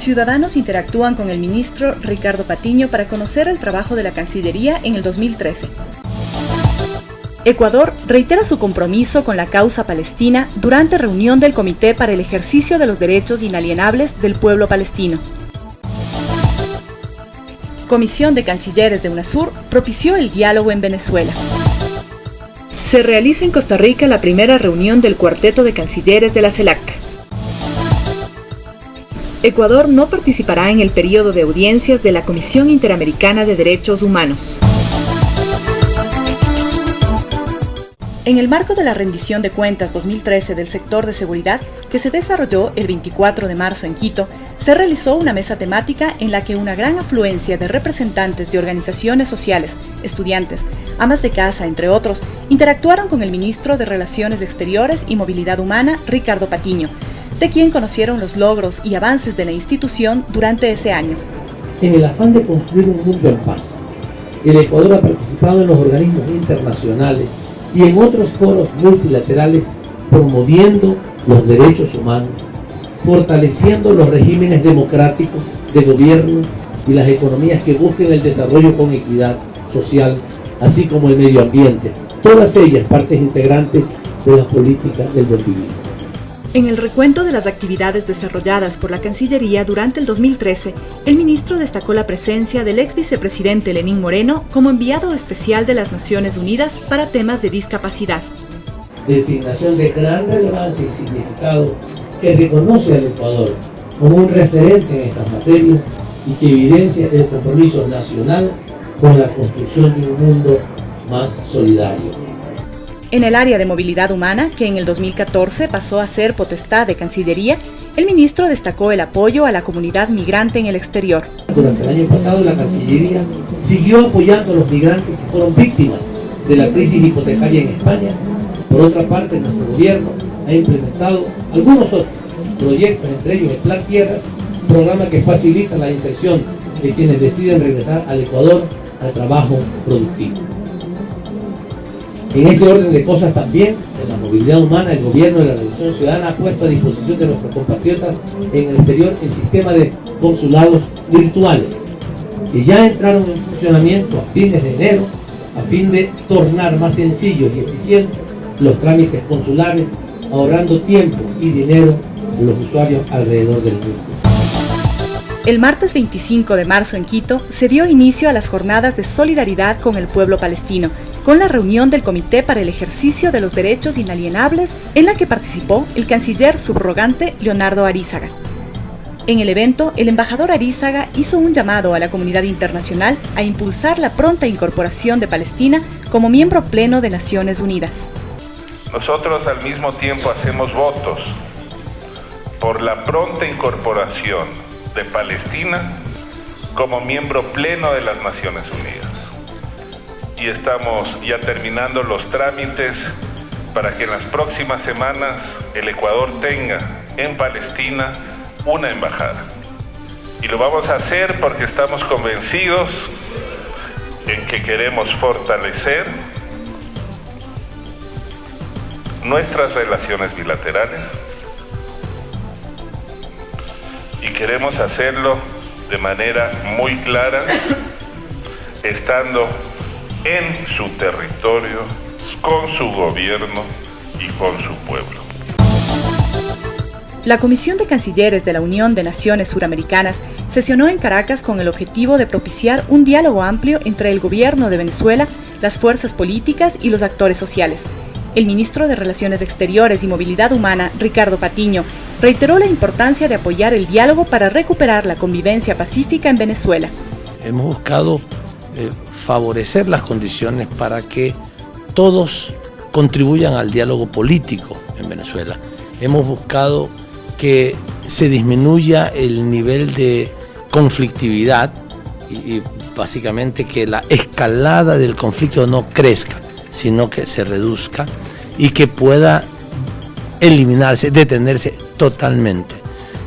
ciudadanos interactúan con el ministro Ricardo Patiño para conocer el trabajo de la Cancillería en el 2013. Ecuador reitera su compromiso con la causa palestina durante reunión del Comité para el Ejercicio de los Derechos Inalienables del Pueblo Palestino. Comisión de Cancilleres de UNASUR propició el diálogo en Venezuela. Se realiza en Costa Rica la primera reunión del Cuarteto de Cancilleres de la CELAC. Ecuador no participará en el periodo de audiencias de la Comisión Interamericana de Derechos Humanos. En el marco de la rendición de cuentas 2013 del sector de seguridad, que se desarrolló el 24 de marzo en Quito, se realizó una mesa temática en la que una gran afluencia de representantes de organizaciones sociales, estudiantes, amas de casa, entre otros, interactuaron con el ministro de Relaciones Exteriores y Movilidad Humana, Ricardo Patiño, de quien conocieron los logros y avances de la institución durante ese año. En el afán de construir un mundo en paz, el Ecuador ha participado en los organismos internacionales y en otros foros multilaterales promoviendo los derechos humanos, fortaleciendo los regímenes democráticos de gobierno y las economías que busquen el desarrollo con equidad social, así como el medio ambiente, todas ellas partes integrantes de las políticas del buen vivir. En el recuento de las actividades desarrolladas por la Cancillería durante el 2013, el ministro destacó la presencia del ex vicepresidente Lenín Moreno como enviado especial de las Naciones Unidas para temas de discapacidad. Designación de gran relevancia y significado que reconoce al Ecuador como un referente en estas materias y que evidencia el compromiso nacional con la construcción de un mundo más solidario. En el área de movilidad humana, que en el 2014 pasó a ser potestad de Cancillería, el ministro destacó el apoyo a la comunidad migrante en el exterior. Durante el año pasado, la Cancillería siguió apoyando a los migrantes que fueron víctimas de la crisis hipotecaria en España. Por otra parte, nuestro gobierno ha implementado algunos otros proyectos, entre ellos el Plan Tierra, programa que facilita la inserción de quienes deciden regresar al Ecuador al trabajo productivo. En este orden de cosas también, en la movilidad humana, el gobierno de la Revolución Ciudadana ha puesto a disposición de nuestros compatriotas en el exterior el sistema de consulados virtuales, que ya entraron en funcionamiento a fines de enero, a fin de tornar más sencillos y eficientes los trámites consulares, ahorrando tiempo y dinero a los usuarios alrededor del mundo. El martes 25 de marzo en Quito se dio inicio a las jornadas de solidaridad con el pueblo palestino, con la reunión del Comité para el Ejercicio de los Derechos Inalienables, en la que participó el canciller subrogante Leonardo Arízaga. En el evento, el embajador Arízaga hizo un llamado a la comunidad internacional a impulsar la pronta incorporación de Palestina como miembro pleno de Naciones Unidas. Nosotros al mismo tiempo hacemos votos por la pronta incorporación de Palestina como miembro pleno de las Naciones Unidas. Y estamos ya terminando los trámites para que en las próximas semanas el Ecuador tenga en Palestina una embajada. Y lo vamos a hacer porque estamos convencidos en que queremos fortalecer nuestras relaciones bilaterales y queremos hacerlo de manera muy clara, estando en su territorio, con su gobierno y con su pueblo. La Comisión de Cancilleres de la Unión de Naciones Suramericanas sesionó en Caracas con el objetivo de propiciar un diálogo amplio entre el gobierno de Venezuela, las fuerzas políticas y los actores sociales. El ministro de Relaciones Exteriores y Movilidad Humana, Ricardo Patiño, reiteró la importancia de apoyar el diálogo para recuperar la convivencia pacífica en Venezuela. Hemos buscado favorecer las condiciones para que todos contribuyan al diálogo político en Venezuela. Hemos buscado que se disminuya el nivel de conflictividad y básicamente que la escalada del conflicto no crezca, sino que se reduzca y que pueda eliminarse, detenerse totalmente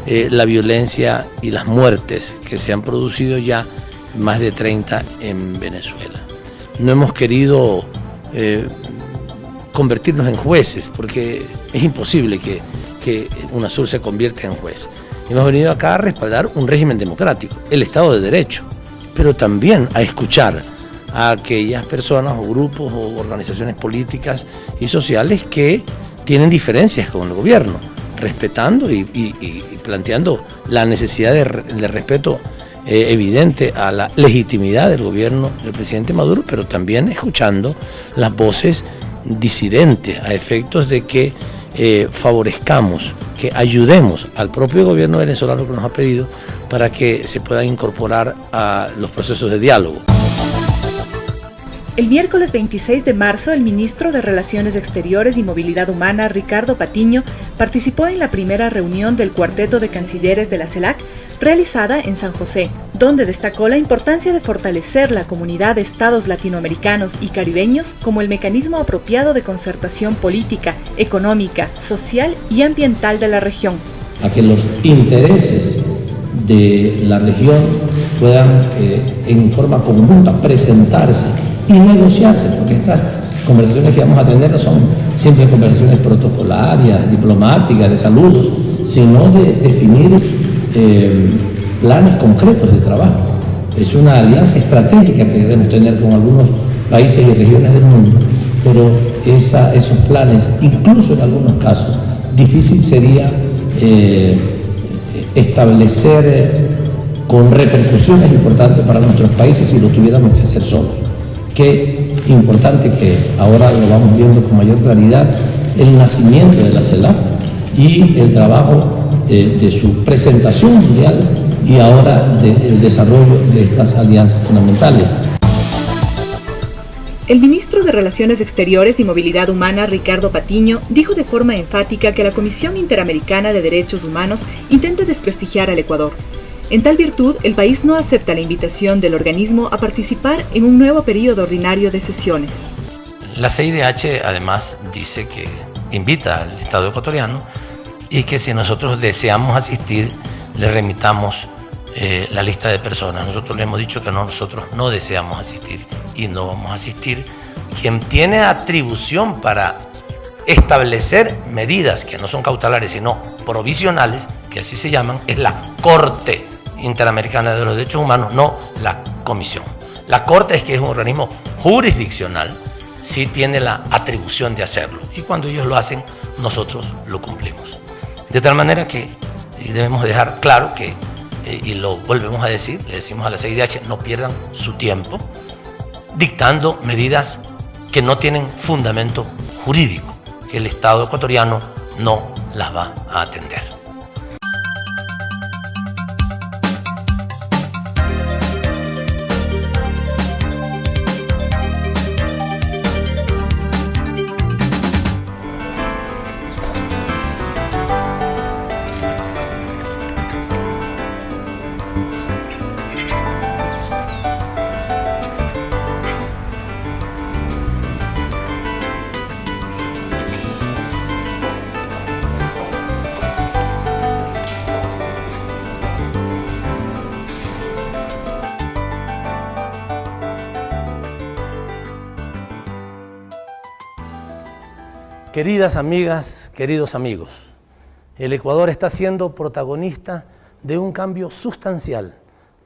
la violencia y las muertes que se han producido ya, más de 30 en Venezuela. No hemos querido convertirnos en jueces, porque es imposible que UNASUR se convierta en juez. Hemos venido acá a respaldar un régimen democrático, el Estado de Derecho, pero también a escuchar a aquellas personas o grupos o organizaciones políticas y sociales que tienen diferencias con el gobierno, respetando y planteando la necesidad de respeto evidente a la legitimidad del gobierno del presidente Maduro, pero también escuchando las voces disidentes a efectos de que favorezcamos, que ayudemos al propio gobierno venezolano que nos ha pedido para que se puedan incorporar a los procesos de diálogo. El miércoles 26 de marzo, el ministro de Relaciones Exteriores y Movilidad Humana, Ricardo Patiño, participó en la primera reunión del Cuarteto de Cancilleres de la CELAC, realizada en San José, donde destacó la importancia de fortalecer la comunidad de estados latinoamericanos y caribeños como el mecanismo apropiado de concertación política, económica, social y ambiental de la región. A que los intereses de la región puedan en forma conjunta presentarse y negociarse, porque estas conversaciones que vamos a tener no son simples conversaciones protocolarias, diplomáticas, de saludos, sino de definir planes concretos de trabajo. Es una alianza estratégica que queremos tener con algunos países y regiones del mundo, pero esos planes, incluso en algunos casos, difícil sería establecer con repercusiones importantes para nuestros países si lo tuviéramos que hacer solos. Qué importante que es, ahora lo vamos viendo con mayor claridad, el nacimiento de la CELAC y el trabajo de su presentación mundial y ahora del desarrollo de estas alianzas fundamentales. El ministro de Relaciones Exteriores y Movilidad Humana, Ricardo Patiño, dijo de forma enfática que la Comisión Interamericana de Derechos Humanos intenta desprestigiar al Ecuador. En tal virtud, el país no acepta la invitación del organismo a participar en un nuevo periodo ordinario de sesiones. La CIDH además dice que invita al Estado ecuatoriano y que si nosotros deseamos asistir, le remitamos la lista de personas. Nosotros le hemos dicho que nosotros no deseamos asistir y no vamos a asistir. Quien tiene atribución para establecer medidas que no son cautelares sino provisionales, que así se llaman, es la Corte Interamericana de los Derechos Humanos, no la Comisión. La Corte es que es un organismo jurisdiccional, sí tiene la atribución de hacerlo y cuando ellos lo hacen, nosotros lo cumplimos. De tal manera que debemos dejar claro que, y lo volvemos a decir, le decimos a la CIDH, no pierdan su tiempo dictando medidas que no tienen fundamento jurídico, que el Estado ecuatoriano no las va a atender. Queridas amigas, queridos amigos, el Ecuador está siendo protagonista de un cambio sustancial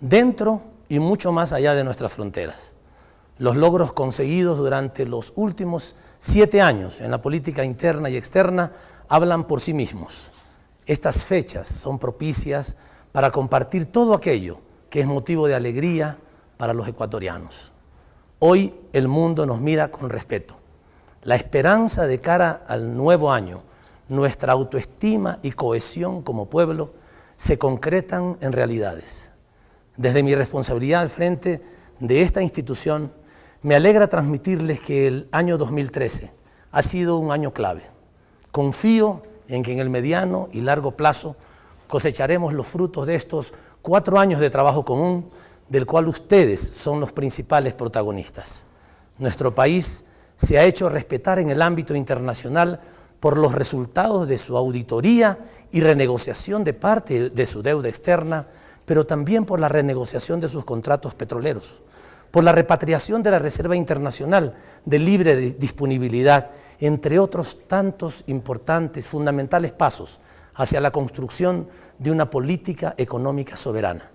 dentro y mucho más allá de nuestras fronteras. Los logros conseguidos durante los últimos 7 años en la política interna y externa hablan por sí mismos. Estas fechas son propicias para compartir todo aquello que es motivo de alegría para los ecuatorianos. Hoy el mundo nos mira con respeto. La esperanza de cara al nuevo año, nuestra autoestima y cohesión como pueblo se concretan en realidades. Desde mi responsabilidad al frente de esta institución, me alegra transmitirles que el año 2013 ha sido un año clave. Confío en que en el mediano y largo plazo cosecharemos los frutos de estos 4 años de trabajo común, del cual ustedes son los principales protagonistas. Nuestro país se ha hecho respetar en el ámbito internacional por los resultados de su auditoría y renegociación de parte de su deuda externa, pero también por la renegociación de sus contratos petroleros, por la repatriación de la Reserva Internacional de libre disponibilidad, entre otros tantos importantes, fundamentales pasos hacia la construcción de una política económica soberana.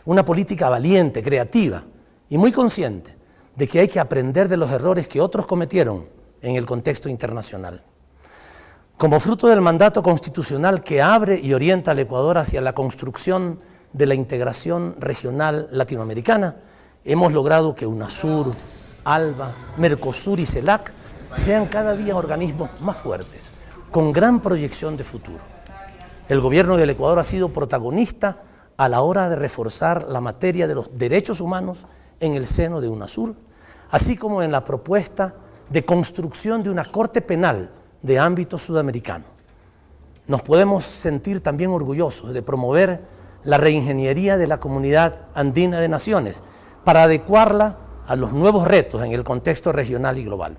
Una política valiente, creativa y muy consciente de que hay que aprender de los errores que otros cometieron en el contexto internacional. Como fruto del mandato constitucional que abre y orienta al Ecuador hacia la construcción de la integración regional latinoamericana, hemos logrado que UNASUR, ALBA, Mercosur y CELAC sean cada día organismos más fuertes, con gran proyección de futuro. El gobierno del Ecuador ha sido protagonista a la hora de reforzar la materia de los derechos humanos en el seno de UNASUR, así como en la propuesta de construcción de una corte penal de ámbito sudamericano. Nos podemos sentir también orgullosos de promover la reingeniería de la Comunidad Andina de Naciones para adecuarla a los nuevos retos en el contexto regional y global.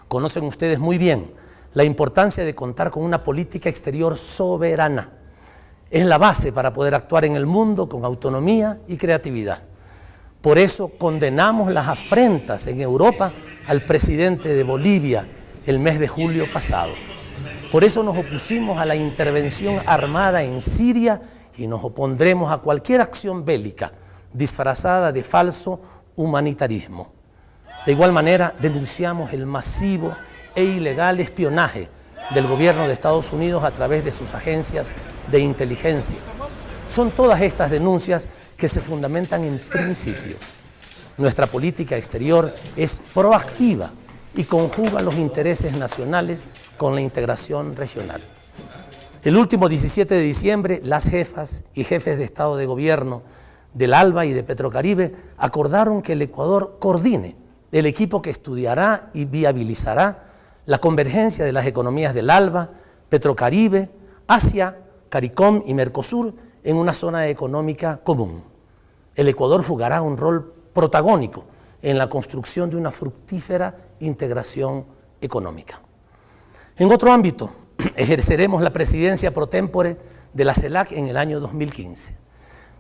Conocen ustedes muy bien la importancia de contar con una política exterior soberana. Es la base para poder actuar en el mundo con autonomía y creatividad. Por eso condenamos las afrentas en Europa al presidente de Bolivia el mes de julio pasado. Por eso nos opusimos a la intervención armada en Siria y nos opondremos a cualquier acción bélica disfrazada de falso humanitarismo. De igual manera, denunciamos el masivo e ilegal espionaje del gobierno de Estados Unidos a través de sus agencias de inteligencia. Son todas estas denuncias que se fundamentan en principios. Nuestra política exterior es proactiva y conjuga los intereses nacionales con la integración regional. El último 17 de diciembre, las jefas y jefes de Estado de Gobierno del ALBA y de Petrocaribe acordaron que el Ecuador coordine el equipo que estudiará y viabilizará la convergencia de las economías del ALBA, Petrocaribe, Asia, CARICOM y Mercosur en una zona económica común. El Ecuador jugará un rol protagónico en la construcción de una fructífera integración económica. En otro ámbito, ejerceremos la presidencia pro tempore de la CELAC en el año 2015.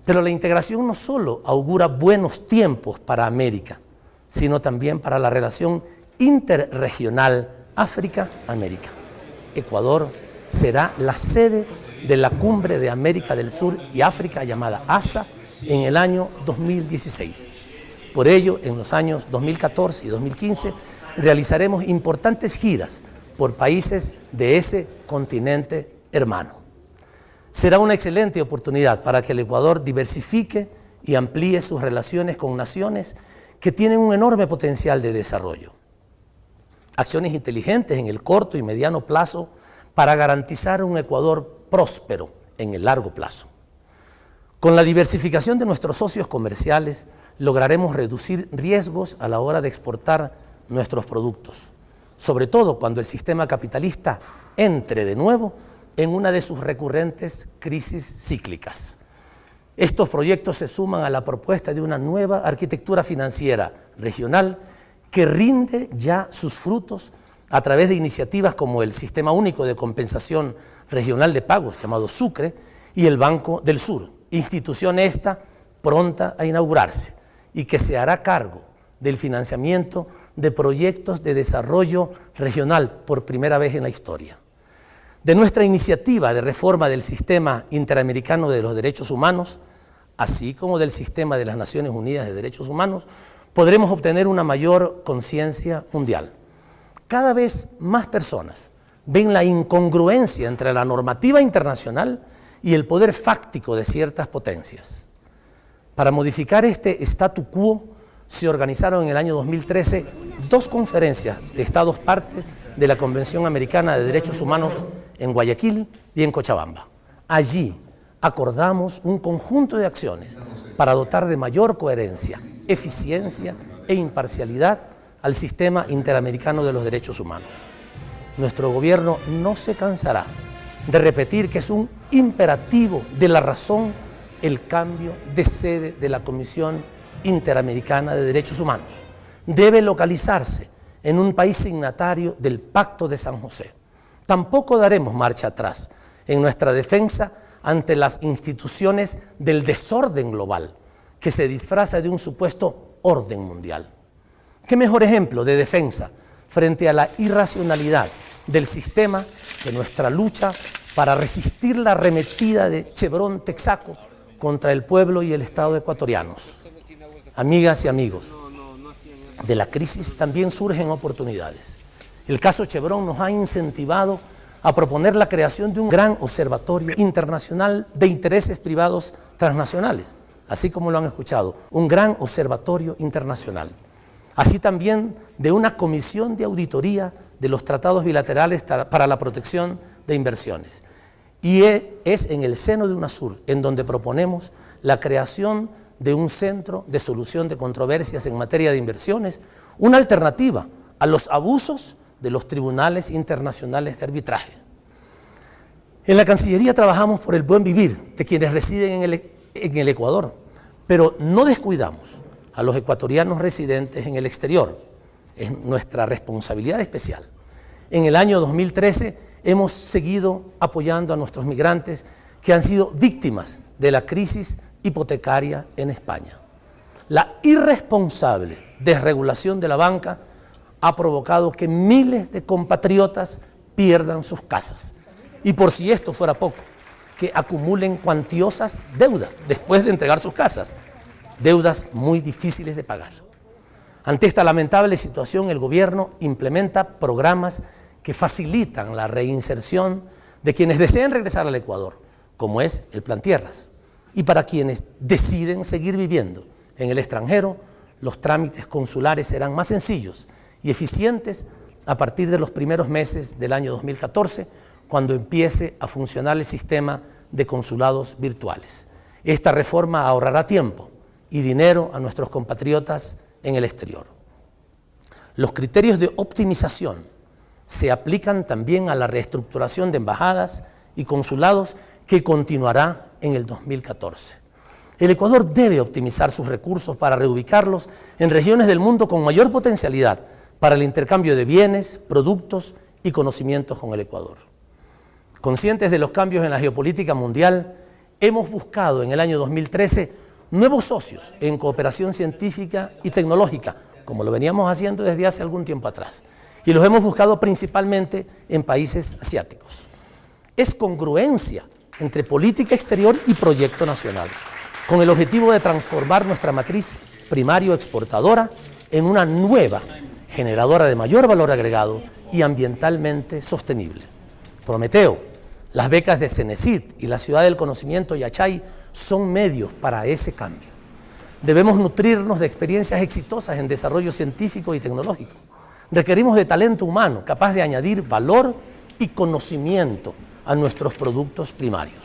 Pero la integración no solo augura buenos tiempos para América, sino también para la relación interregional África-América. Ecuador será la sede de la Cumbre de América del Sur y África llamada ASA en el año 2016. Por ello, en los años 2014 y 2015 realizaremos importantes giras por países de ese continente hermano. Será una excelente oportunidad para que el Ecuador diversifique y amplíe sus relaciones con naciones que tienen un enorme potencial de desarrollo. Acciones inteligentes en el corto y mediano plazo para garantizar un Ecuador próspero en el largo plazo. Con la diversificación de nuestros socios comerciales, lograremos reducir riesgos a la hora de exportar nuestros productos, sobre todo cuando el sistema capitalista entre de nuevo en una de sus recurrentes crisis cíclicas. Estos proyectos se suman a la propuesta de una nueva arquitectura financiera regional que rinde ya sus frutos a través de iniciativas como el Sistema Único de Compensación Regional de Pagos, llamado SUCRE, y el Banco del Sur, institución esta pronta a inaugurarse y que se hará cargo del financiamiento de proyectos de desarrollo regional por primera vez en la historia. De nuestra iniciativa de reforma del Sistema Interamericano de los Derechos Humanos, así como del Sistema de las Naciones Unidas de Derechos Humanos, podremos obtener una mayor conciencia mundial. Cada vez más personas ven la incongruencia entre la normativa internacional y el poder fáctico de ciertas potencias. Para modificar este statu quo, se organizaron en el año 2013 dos conferencias de Estados partes de la Convención Americana de Derechos Humanos en Guayaquil y en Cochabamba. Allí acordamos un conjunto de acciones para dotar de mayor coherencia, eficiencia e imparcialidad al sistema interamericano de los derechos humanos. Nuestro gobierno no se cansará de repetir que es un imperativo de la razón el cambio de sede de la Comisión Interamericana de Derechos Humanos. Debe localizarse en un país signatario del Pacto de San José. Tampoco daremos marcha atrás en nuestra defensa ante las instituciones del desorden global que se disfraza de un supuesto orden mundial. ¿Qué mejor ejemplo de defensa frente a la irracionalidad del sistema que nuestra lucha para resistir la arremetida de Chevron Texaco contra el pueblo y el Estado ecuatorianos. Amigas y amigos, de la crisis también surgen oportunidades. El caso Chevron nos ha incentivado a proponer la creación de un gran observatorio internacional de intereses privados transnacionales, así como lo han escuchado, un gran observatorio internacional. Así también de una comisión de auditoría de los tratados bilaterales para la protección de inversiones. Y es en el seno de UNASUR en donde proponemos la creación de un centro de solución de controversias en materia de inversiones, una alternativa a los abusos de los tribunales internacionales de arbitraje. En la Cancillería trabajamos por el buen vivir de quienes residen en el Ecuador, pero no descuidamos a los ecuatorianos residentes en el exterior. Es nuestra responsabilidad especial. En el año 2013 hemos seguido apoyando a nuestros migrantes que han sido víctimas de la crisis hipotecaria en España. La irresponsable desregulación de la banca ha provocado que miles de compatriotas pierdan sus casas. Y por si esto fuera poco, que acumulen cuantiosas deudas después de entregar sus casas, deudas muy difíciles de pagar. Ante esta lamentable situación, el gobierno implementa programas que facilitan la reinserción de quienes desean regresar al Ecuador, como es el Plan Tierras. Y para quienes deciden seguir viviendo en el extranjero, los trámites consulares serán más sencillos y eficientes a partir de los primeros meses del año 2014, cuando empiece a funcionar el sistema de consulados virtuales. Esta reforma ahorrará tiempo y dinero a nuestros compatriotas en el exterior. Los criterios de optimización se aplican también a la reestructuración de embajadas y consulados que continuará en el 2014. El Ecuador debe optimizar sus recursos para reubicarlos en regiones del mundo con mayor potencialidad para el intercambio de bienes, productos y conocimientos con el Ecuador. Conscientes de los cambios en la geopolítica mundial, hemos buscado en el año 2013 nuevos socios en cooperación científica y tecnológica, como lo veníamos haciendo desde hace algún tiempo atrás, y los hemos buscado principalmente en países asiáticos. Es congruencia entre política exterior y proyecto nacional, con el objetivo de transformar nuestra matriz primario exportadora en una nueva generadora de mayor valor agregado y ambientalmente sostenible. Prometeo, las becas de CENESID y la Ciudad del Conocimiento Yachay son medios para ese cambio. Debemos nutrirnos de experiencias exitosas en desarrollo científico y tecnológico. Requerimos de talento humano capaz de añadir valor y conocimiento a nuestros productos primarios.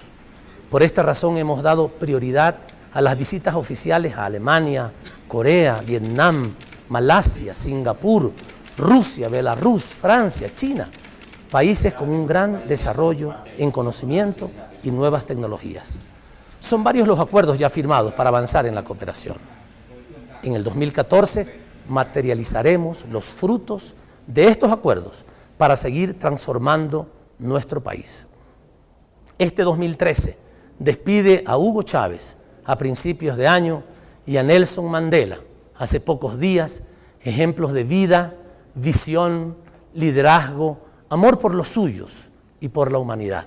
Por esta razón hemos dado prioridad a las visitas oficiales a Alemania, Corea, Vietnam, Malasia, Singapur, Rusia, Belarus, Francia, China, países con un gran desarrollo en conocimiento y nuevas tecnologías. Son varios los acuerdos ya firmados para avanzar en la cooperación. En el 2014 materializaremos los frutos de estos acuerdos para seguir transformando nuestro país. Este 2013 despide a Hugo Chávez a principios de año y a Nelson Mandela hace pocos días, ejemplos de vida, visión, liderazgo, amor por los suyos y por la humanidad.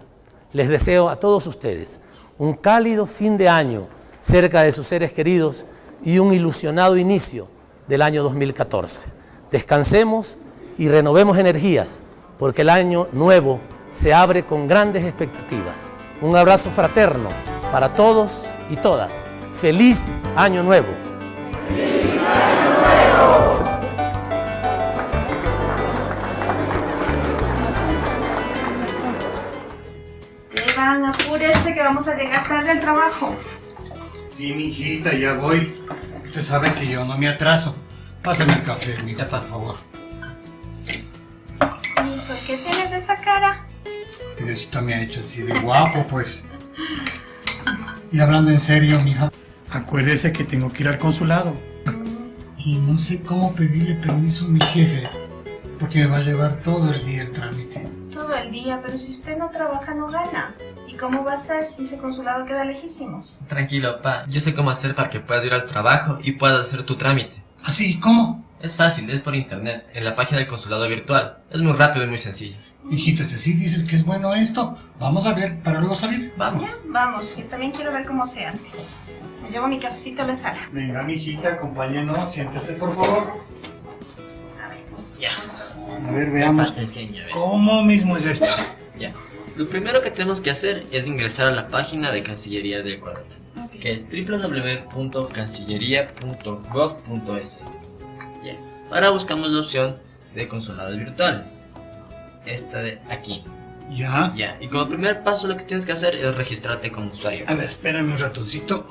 Les deseo a todos ustedes un cálido fin de año cerca de sus seres queridos y un ilusionado inicio del año 2014. Descansemos y renovemos energías, porque el año nuevo se abre con grandes expectativas. Un abrazo fraterno para todos y todas. ¡Feliz Año Nuevo! ¡Feliz Año Nuevo! Iván, apúrese que vamos a llegar tarde al trabajo. Sí, mijita, ya voy. Usted sabe que yo no me atraso. Pásame el café, mija, por favor. ¿Y por qué tienes esa cara? Diosito me ha hecho así de guapo, pues. Y hablando en serio, mija, acuérdese que tengo que ir al consulado. Y no sé cómo pedirle permiso a mi jefe, porque me va a llevar todo el día el trámite. Todo el día, pero si usted no trabaja, no gana. ¿Y cómo va a ser si ese consulado queda lejísimos? Tranquilo, pa. Yo sé cómo hacer para que puedas ir al trabajo y puedas hacer tu trámite. ¿Así? ¿Cómo? Es fácil, es por internet, en la página del consulado virtual. Es muy rápido y muy sencillo. Hijito, si así dices que es bueno esto, vamos a ver para luego salir. Vamos. Ya, vamos, yo también quiero ver cómo se hace. Me llevo mi cafecito a la sala. Venga, mijita, acompáñenos, siéntese por favor. A ver. Ya. A ver, veamos. Te enseño, a ver. ¿Cómo mismo es esto? Ya. Lo primero que tenemos que hacer es ingresar a la página de Cancillería del Ecuador, que es www.cancillería.gov.es. Ya. Ahora buscamos la opción de consulados virtuales. Esta de aquí. Ya. Ya. Y como primer paso lo que tienes que hacer es registrarte como usuario. A ver, espérame un ratoncito.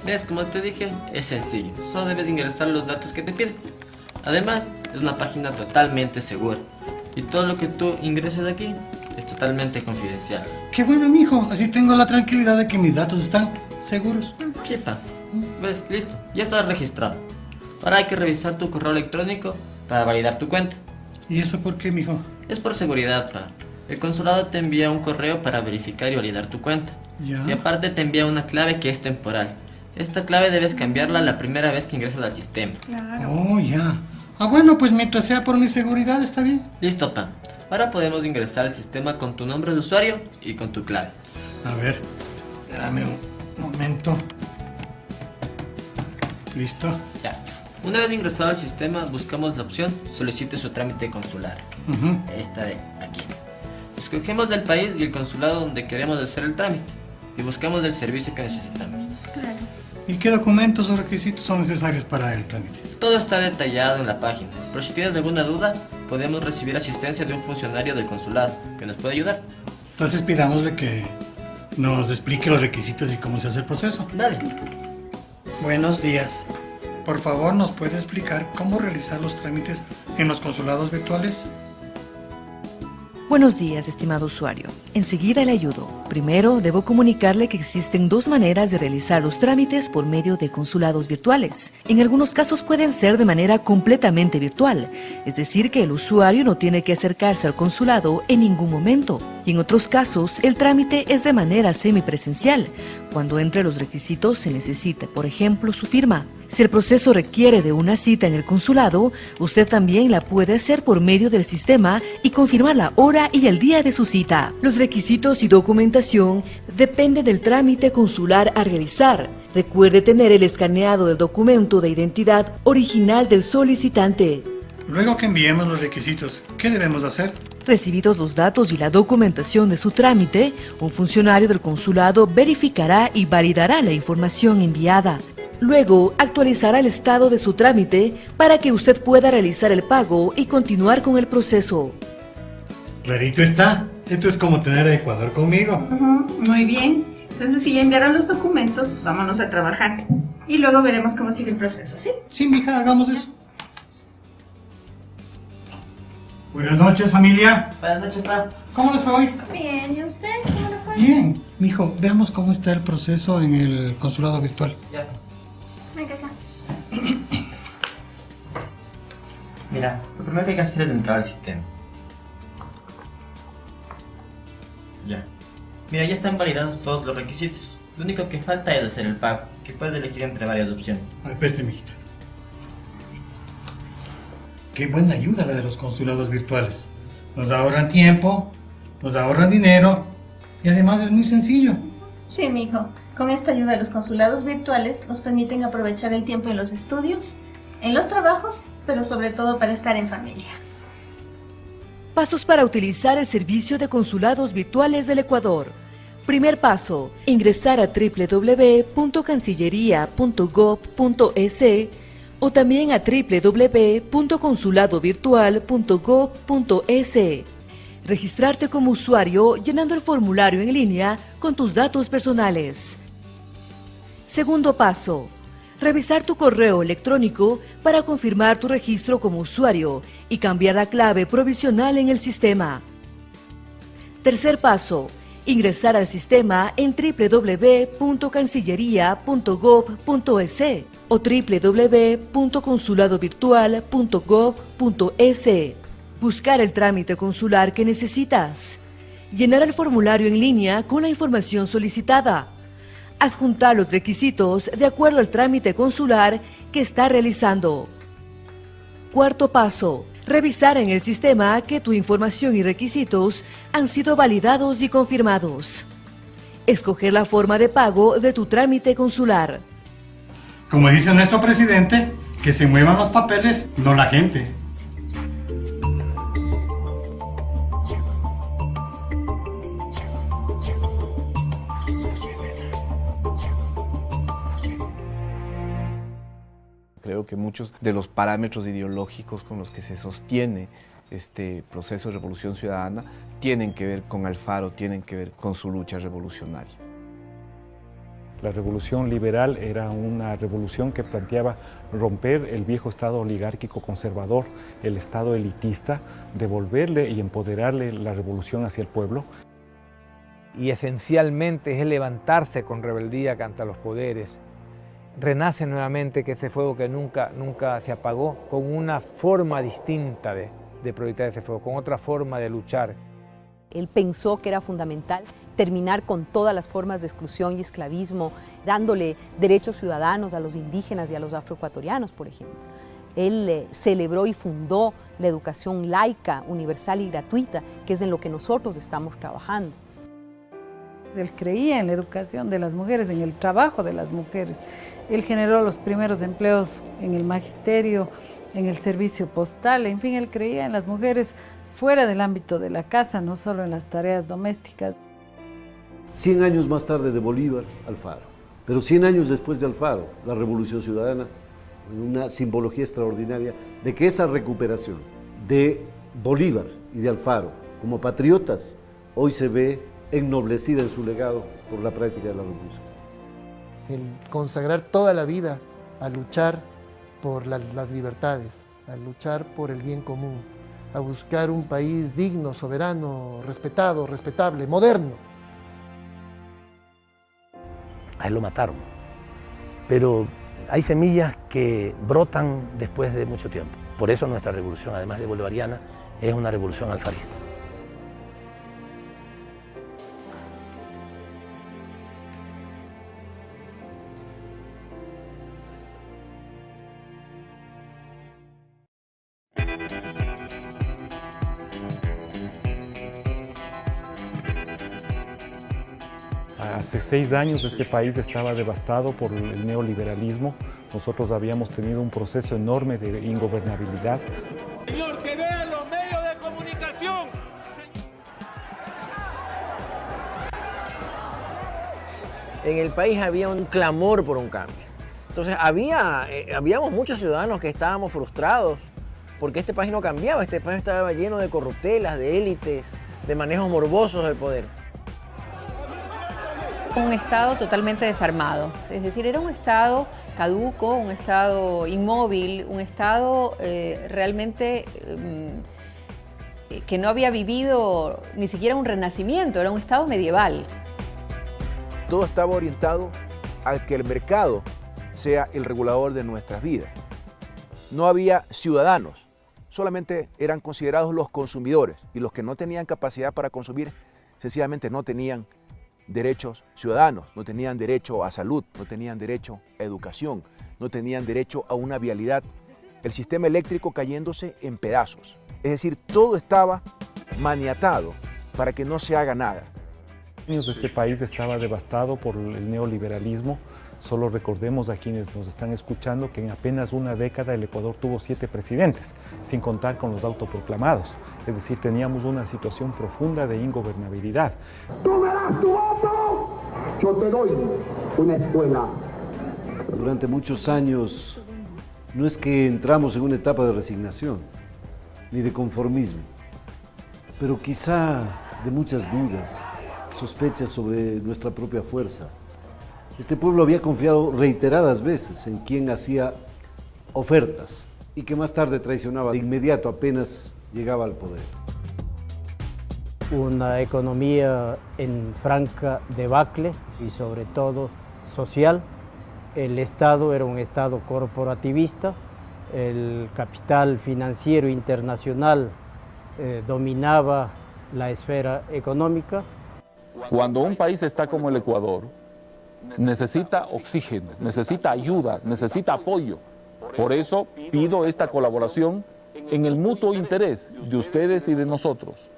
¿Ves? Como te dije, es sencillo. Solo debes ingresar los datos que te piden. Además, es una página totalmente segura. Y todo lo que tú ingreses aquí es totalmente confidencial. Qué bueno, mijo. Así tengo la tranquilidad de que mis datos están seguros. Chipa. ¿Ves? Listo. Ya estás registrado. Ahora hay que revisar tu correo electrónico para validar tu cuenta. ¿Y eso por qué, mijo? Es por seguridad, pa. El consulado te envía un correo para verificar y validar tu cuenta. Ya. Y aparte te envía una clave que es temporal. Esta clave debes cambiarla la primera vez que ingresas al sistema. Claro. Oh, ya. Ah, bueno, pues mientras sea por mi seguridad, está bien. Listo, pa. Ahora podemos ingresar al sistema con tu nombre de usuario y con tu clave. A ver, espérame un momento. ¿Listo? Ya. Una vez ingresado al sistema, buscamos la opción Solicite su trámite consular. Ujú. Esta de aquí. Escogemos el país y el consulado donde queremos hacer el trámite. Y buscamos el servicio que necesitamos. Claro. ¿Y qué documentos o requisitos son necesarios para el trámite? Todo está detallado en la página. Pero si tienes alguna duda, podemos recibir asistencia de un funcionario del consulado que nos puede ayudar. Entonces pidámosle que nos explique los requisitos y cómo se hace el proceso. Dale. Buenos días. Por favor, ¿nos puede explicar cómo realizar los trámites en los consulados virtuales? Buenos días, estimado usuario. Enseguida le ayudo. Primero, debo comunicarle que existen dos maneras de realizar los trámites por medio de consulados virtuales. En algunos casos pueden ser de manera completamente virtual, es decir, que el usuario no tiene que acercarse al consulado en ningún momento. Y en otros casos, el trámite es de manera semipresencial, cuando entre los requisitos se necesita, por ejemplo, su firma. Si el proceso requiere de una cita en el consulado, usted también la puede hacer por medio del sistema y confirmar la hora y el día de su cita. Los requisitos y documentación dependen del trámite consular a realizar. Recuerde tener el escaneado del documento de identidad original del solicitante. Luego que enviemos los requisitos, ¿qué debemos hacer? Recibidos los datos y la documentación de su trámite, un funcionario del consulado verificará y validará la información enviada. Luego, actualizará el estado de su trámite para que usted pueda realizar el pago y continuar con el proceso. Clarito está. Esto es como tener a Ecuador conmigo. Muy bien. Entonces, si ya enviaron los documentos, vámonos a trabajar. Y luego veremos cómo sigue el proceso, ¿sí? Sí, mija, hagamos eso. Buenas noches, familia. Buenas noches, pa. ¿Cómo les fue hoy? Bien, ¿y usted? ¿Cómo le fue? Bien. Mijo, veamos cómo está el proceso en el consulado virtual. Ya. Venga acá. Mira, lo primero que hay que hacer es entrar al sistema. Ya. Mira, ya están validados todos los requisitos. Lo único que falta es hacer el pago, que puedes elegir entre varias opciones. Ay, preste, mijita. Qué buena ayuda la de los consulados virtuales. Nos ahorran tiempo, nos ahorran dinero y además es muy sencillo. Sí, mijo. Con esta ayuda de los consulados virtuales nos permiten aprovechar el tiempo en los estudios, en los trabajos, pero sobre todo para estar en familia. Pasos para utilizar el servicio de consulados virtuales del Ecuador. Primer paso, ingresar a www.cancillería.gov.es o también a www.consuladovirtual.gov.es. Registrarte como usuario llenando el formulario en línea con tus datos personales. Segundo paso, revisar tu correo electrónico para confirmar tu registro como usuario y cambiar la clave provisional en el sistema. Tercer paso, ingresar al sistema en www.cancillería.gov.es o www.consuladovirtual.gov.es. Buscar el trámite consular que necesitas. Llenar el formulario en línea con la información solicitada. Adjuntar los requisitos de acuerdo al trámite consular que está realizando. Cuarto paso, revisar en el sistema que tu información y requisitos han sido validados y confirmados. Escoger la forma de pago de tu trámite consular. Como dice nuestro presidente, que se muevan los papeles, no la gente. Creo que muchos de los parámetros ideológicos con los que se sostiene este proceso de revolución ciudadana tienen que ver con Alfaro, tienen que ver con su lucha revolucionaria. La revolución liberal era una revolución que planteaba romper el viejo estado oligárquico conservador, el estado elitista, devolverle y empoderarle la revolución hacia el pueblo. Y esencialmente es levantarse con rebeldía contra los poderes. Renace nuevamente que ese fuego que nunca se apagó, con una forma distinta de proyectar ese fuego, con otra forma de luchar. Él pensó que era fundamental terminar con todas las formas de exclusión y esclavismo, dándole derechos ciudadanos a los indígenas y a los afroecuatorianos, por ejemplo. Él celebró y fundó la educación laica, universal y gratuita, que es en lo que nosotros estamos trabajando. Él creía en la educación de las mujeres, en el trabajo de las mujeres. Él generó los primeros empleos en el magisterio, en el servicio postal, en fin, él creía en las mujeres fuera del ámbito de la casa, no solo en las tareas domésticas. 100 años más tarde de Bolívar, Alfaro. Pero 100 años después de Alfaro, la Revolución Ciudadana, una simbología extraordinaria de que esa recuperación de Bolívar y de Alfaro como patriotas hoy se ve ennoblecida en su legado por la práctica de la revolución. El consagrar toda la vida a luchar por las libertades, a luchar por el bien común, a buscar un país digno, soberano, respetado, respetable, moderno. A él lo mataron, pero hay semillas que brotan después de mucho tiempo. Por eso nuestra revolución, además de bolivariana, es una revolución alfarista. Hace 6 años este país estaba devastado por el neoliberalismo. Nosotros habíamos tenido un proceso enorme de ingobernabilidad. Señor, que vean los medios de comunicación. En el país había un clamor por un cambio. Entonces habíamos muchos ciudadanos que estábamos frustrados porque este país no cambiaba. Este país estaba lleno de corruptelas, de élites, de manejos morbosos del poder. Un Estado totalmente desarmado, es decir, era un Estado caduco, un Estado inmóvil, un Estado realmente que no había vivido ni siquiera un renacimiento, era un Estado medieval. Todo estaba orientado a que el mercado sea el regulador de nuestras vidas. No había ciudadanos, solamente eran considerados los consumidores y los que no tenían capacidad para consumir sencillamente no tenían derechos ciudadanos, no tenían derecho a salud, no tenían derecho a educación, no tenían derecho a una vialidad. El sistema eléctrico cayéndose en pedazos. Es decir, todo estaba maniatado para que no se haga nada. Este país estaba devastado por el neoliberalismo. Solo recordemos a quienes nos están escuchando que en apenas una década el Ecuador tuvo 7 presidentes, sin contar con los autoproclamados. Es decir, teníamos una situación profunda de ingobernabilidad. ¡Tú me das tu voto! Yo te doy una escuela. Durante muchos años no es que entramos en una etapa de resignación, ni de conformismo, pero quizá de muchas dudas, sospechas sobre nuestra propia fuerza. Este pueblo había confiado reiteradas veces en quien hacía ofertas y que más tarde traicionaba de inmediato apenas llegaba al poder. Una economía en franca debacle y sobre todo social. El Estado era un Estado corporativista, el capital financiero internacional dominaba la esfera económica. Cuando un país está como el Ecuador, necesita oxígeno, necesita ayudas, necesita apoyo. Por eso pido esta colaboración en el mutuo interés de ustedes y de nosotros.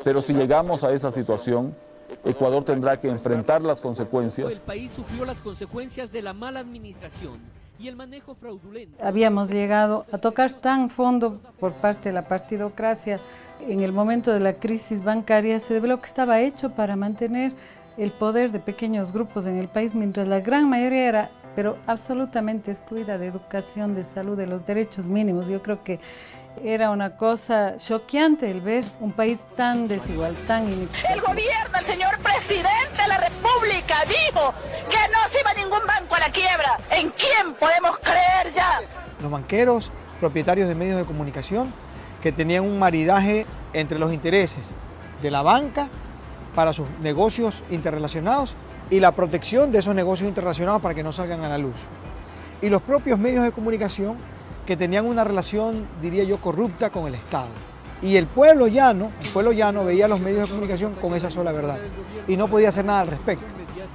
Pero si llegamos a esa situación, Ecuador tendrá que enfrentar las consecuencias. El país sufrió las consecuencias de la mala administración y el manejo fraudulento. Habíamos llegado a tocar tan fondo por parte de la partidocracia. En el momento de la crisis bancaria se develó que estaba hecho para mantener el poder de pequeños grupos en el país, mientras la gran mayoría era, pero absolutamente excluida de educación, de salud, de los derechos mínimos. Yo creo que era una cosa choqueante el ver un país tan desigual, tan inequitativo. El gobierno, el señor presidente de la República dijo que no se iba ningún banco a la quiebra. ¿En quién podemos creer ya? Los banqueros, propietarios de medios de comunicación, que tenían un maridaje entre los intereses de la banca para sus negocios interrelacionados y la protección de esos negocios interrelacionados para que no salgan a la luz. Y los propios medios de comunicación que tenían una relación, diría yo, corrupta con el Estado. Y el pueblo llano veía los medios de comunicación con esa sola verdad y no podía hacer nada al respecto,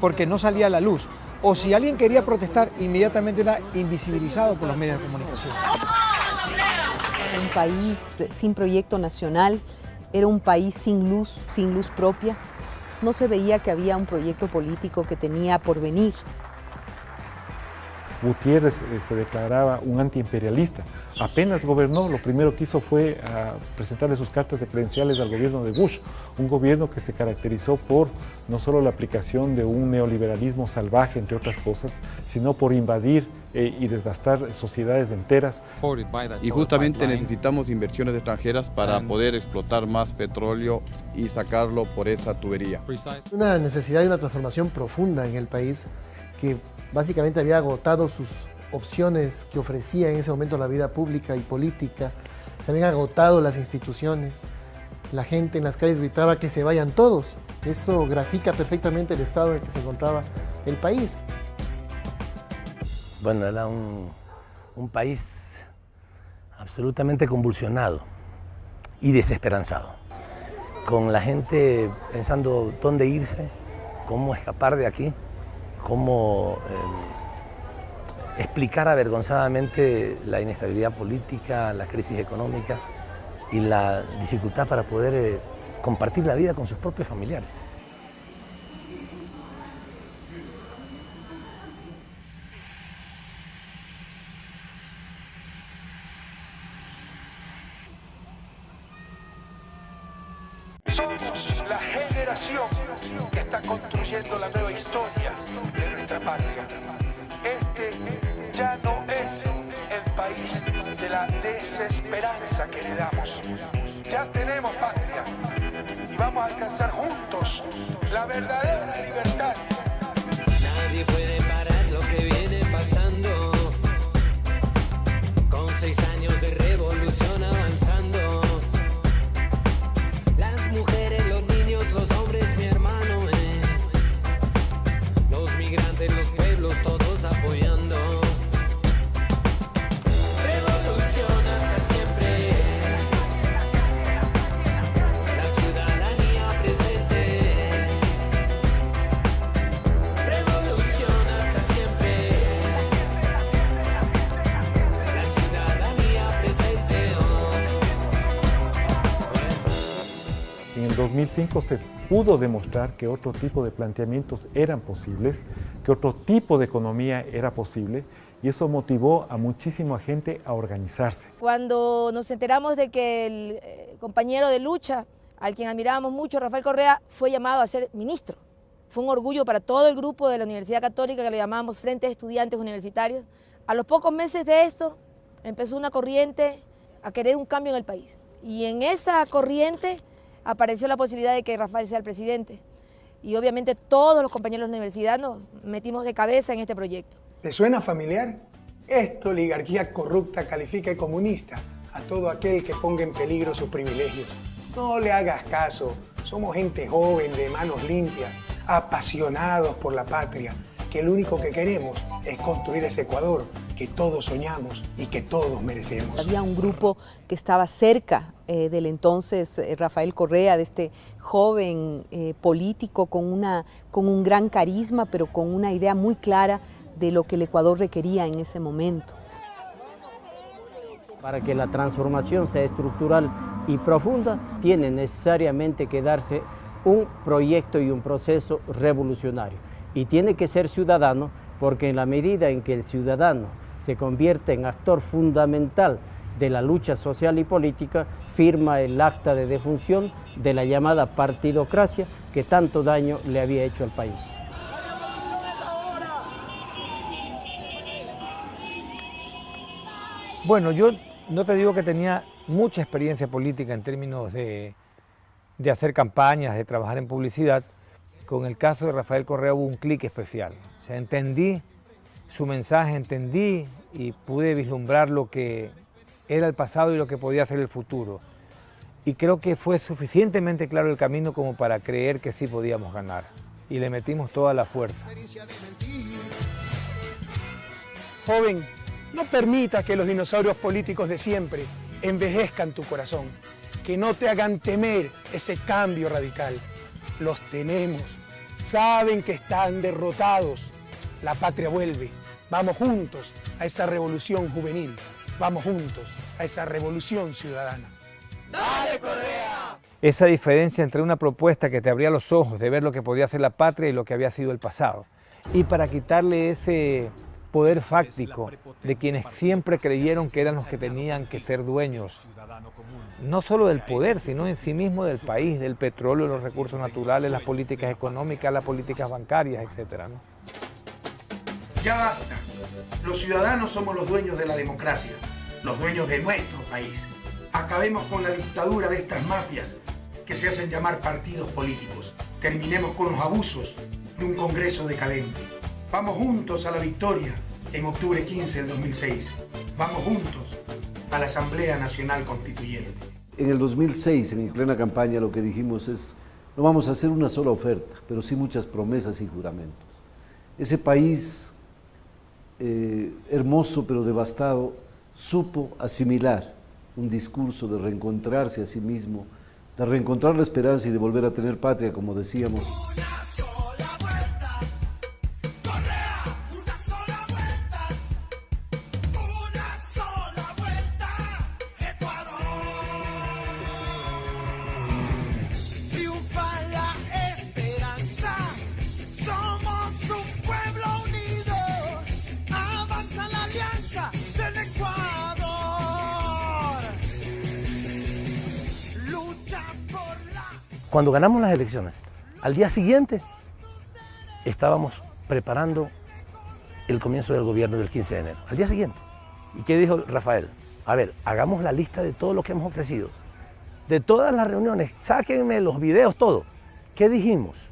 porque no salía a la luz. O si alguien quería protestar, inmediatamente era invisibilizado por los medios de comunicación. Un país sin proyecto nacional, era un país sin luz propia. No se veía que había un proyecto político que tenía por venir. Gutiérrez se declaraba un antiimperialista. Apenas gobernó, lo primero que hizo fue presentarle sus cartas de credenciales al gobierno de Bush, un gobierno que se caracterizó por no solo la aplicación de un neoliberalismo salvaje, entre otras cosas, sino por invadir y devastar sociedades enteras. Y justamente necesitamos inversiones extranjeras para poder explotar más petróleo y sacarlo por esa tubería. Una necesidad de una transformación profunda en el país que básicamente había agotado sus opciones que ofrecía en ese momento la vida pública y política. Se habían agotado las instituciones. La gente en las calles gritaba que se vayan todos. Eso grafica perfectamente el estado en el que se encontraba el país. Bueno, era un país absolutamente convulsionado y desesperanzado, con la gente pensando dónde irse, cómo escapar de aquí, cómo explicar avergonzadamente la inestabilidad política, la crisis económica y la dificultad para poder compartir la vida con sus propios familiares. Somos la generación que está construyendo la nueva historia de nuestra patria. Este ya no es el país de la desesperanza que heredamos. Ya tenemos patria y vamos a alcanzar juntos la verdadera libertad. Nadie puede parar lo que viene pasando. Con 6 años de revolución avanzando. Las mujeres, los niños, los hombres, mi hermano, los migrantes, los pueblos, todos apoyando. Revolución hasta siempre. La ciudadanía presente. Revolución hasta siempre. La ciudadanía presente. En el 2005 se pudo demostrar que otro tipo de planteamientos eran posibles, que otro tipo de economía era posible, y eso motivó a muchísima gente a organizarse. Cuando nos enteramos de que el compañero de lucha, al quien admirábamos mucho, Rafael Correa, fue llamado a ser ministro. Fue un orgullo para todo el grupo de la Universidad Católica, que lo llamábamos Frente de Estudiantes Universitarios. A los pocos meses de esto, empezó una corriente a querer un cambio en el país. Y en esa corriente apareció la posibilidad de que Rafael sea el presidente. Y obviamente todos los compañeros de la universidad nos metimos de cabeza en este proyecto. ¿Te suena familiar? Esta oligarquía corrupta califica de comunista a todo aquel que ponga en peligro sus privilegios. No le hagas caso. Somos gente joven, de manos limpias, apasionados por la patria, que lo único que queremos es construir ese Ecuador que que todos soñamos y que todos merecemos. Había un grupo que estaba cerca del entonces Rafael Correa, de este joven político con un gran carisma, pero con una idea muy clara de lo que el Ecuador requería en ese momento. Para que la transformación sea estructural y profunda, tiene necesariamente que darse un proyecto y un proceso revolucionario. Y tiene que ser ciudadano, porque en la medida en que el ciudadano se convierte en actor fundamental de la lucha social y política, firma el acta de defunción de la llamada partidocracia que tanto daño le había hecho al país. Bueno, yo no te digo que tenía mucha experiencia política en términos de hacer campañas, de trabajar en publicidad. Con el caso de Rafael Correa hubo un clic especial. O sea, entendí su mensaje, entendí y pude vislumbrar lo que era el pasado y lo que podía ser el futuro. Y creo que fue suficientemente claro el camino como para creer que sí podíamos ganar. Y le metimos toda la fuerza. Joven, no permitas que los dinosaurios políticos de siempre envejezcan tu corazón, que no te hagan temer ese cambio radical. Los tenemos, saben que están derrotados. La patria vuelve. Vamos juntos a esa revolución juvenil. Vamos juntos a esa revolución ciudadana. ¡Dale, Correa! Esa diferencia entre una propuesta que te abría los ojos de ver lo que podía hacer la patria y lo que había sido el pasado. Y para quitarle ese poder fáctico de quienes siempre creyeron que eran los que tenían que ser dueños, no solo del poder, sino en sí mismo del país, del petróleo, los recursos naturales, las políticas económicas, las políticas bancarias, etc., ¿no? Ya basta. Los ciudadanos somos los dueños de la democracia, los dueños de nuestro país. Acabemos con la dictadura de estas mafias que se hacen llamar partidos políticos. Terminemos con los abusos de un Congreso decadente. Vamos juntos a la victoria en octubre 15 del 2006. Vamos juntos a la Asamblea Nacional Constituyente. En el 2006, en plena campaña, lo que dijimos es, no vamos a hacer una sola oferta, pero sí muchas promesas y juramentos. Ese país hermoso pero devastado supo asimilar un discurso de reencontrarse a sí mismo, de reencontrar la esperanza y de volver a tener patria, como decíamos. Cuando ganamos las elecciones, al día siguiente estábamos preparando el comienzo del gobierno del 15 de enero. Al día siguiente. ¿Y qué dijo Rafael? A ver, hagamos la lista de todo lo que hemos ofrecido. De todas las reuniones, sáquenme los videos, todo. ¿Qué dijimos?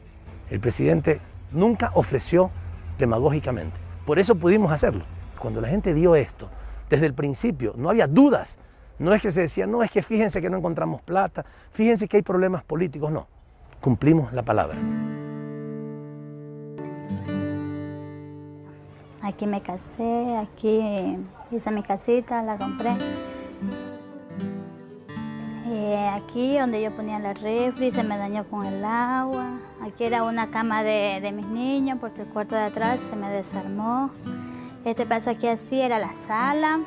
El presidente nunca ofreció demagógicamente. Por eso pudimos hacerlo. Cuando la gente vio esto, desde el principio, no había dudas. No es que se decía, no, es que fíjense que no encontramos plata, fíjense que hay problemas políticos, no. Cumplimos la palabra. Aquí me casé, aquí hice mi casita, la compré. Aquí donde yo ponía la refri se me dañó con el agua. Aquí era una cama de mis niños porque el cuarto de atrás se me desarmó. Este paso aquí así era la sala.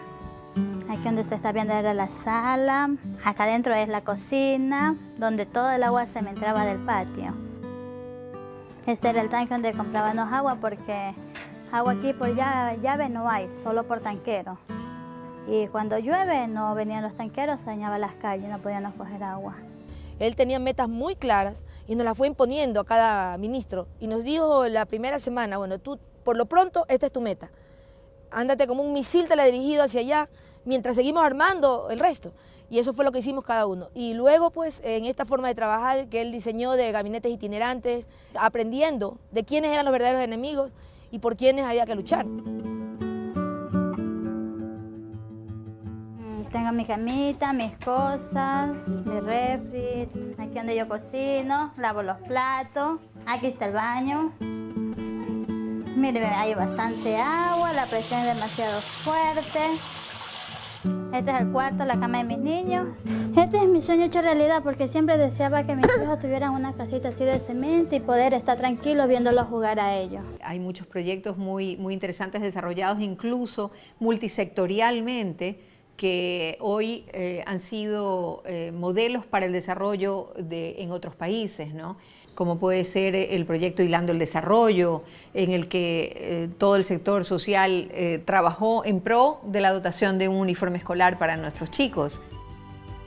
Aquí donde se está viendo era la sala. Acá adentro es la cocina, donde todo el agua se me entraba del patio. Este era el tanque donde comprábamos agua porque agua aquí por llave no hay, solo por tanquero. Y cuando llueve no venían los tanqueros, se dañaban las calles, no podíamos coger agua. Él tenía metas muy claras y nos las fue imponiendo a cada ministro. Y nos dijo la primera semana, bueno, tú por lo pronto esta es tu meta. Ándate como un misil teledirigido hacia allá, mientras seguimos armando el resto. Y eso fue lo que hicimos cada uno. Y luego, pues, en esta forma de trabajar que él diseñó de gabinetes itinerantes, aprendiendo de quiénes eran los verdaderos enemigos y por quiénes había que luchar. Tengo mi camita, mis cosas, mi refri, aquí donde yo cocino, lavo los platos, aquí está el baño. Mire, hay bastante agua, la presión es demasiado fuerte. Este es el cuarto, la cama de mis niños. Este es mi sueño hecho realidad porque siempre deseaba que mis hijos tuvieran una casita así de cemento y poder estar tranquilos viéndolos jugar a ellos. Hay muchos proyectos muy interesantes desarrollados, incluso multisectorialmente, que hoy han sido modelos para el desarrollo en otros países, ¿no? Como puede ser el proyecto Hilando el Desarrollo, en el que todo el sector social trabajó en pro de la dotación de un uniforme escolar para nuestros chicos.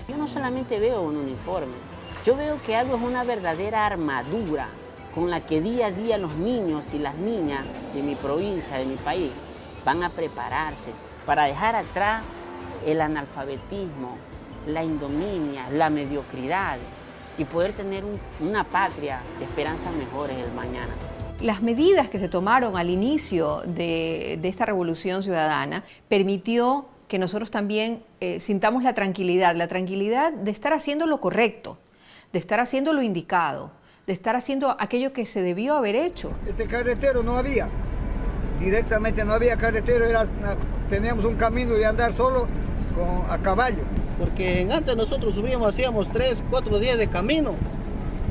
Yo no solamente veo un uniforme, yo veo que algo es una verdadera armadura con la que día a día los niños y las niñas de mi provincia, de mi país, van a prepararse para dejar atrás el analfabetismo, la indominia, la mediocridad, y poder tener una patria de esperanzas mejores el mañana. Las medidas que se tomaron al inicio de esta revolución ciudadana permitió que nosotros también sintamos la tranquilidad de estar haciendo lo correcto, de estar haciendo lo indicado, de estar haciendo aquello que se debió haber hecho. Este carretero no había, directamente no había carretero, teníamos un camino de andar solo a caballo. Porque antes nosotros subíamos, hacíamos 3, 4 días de camino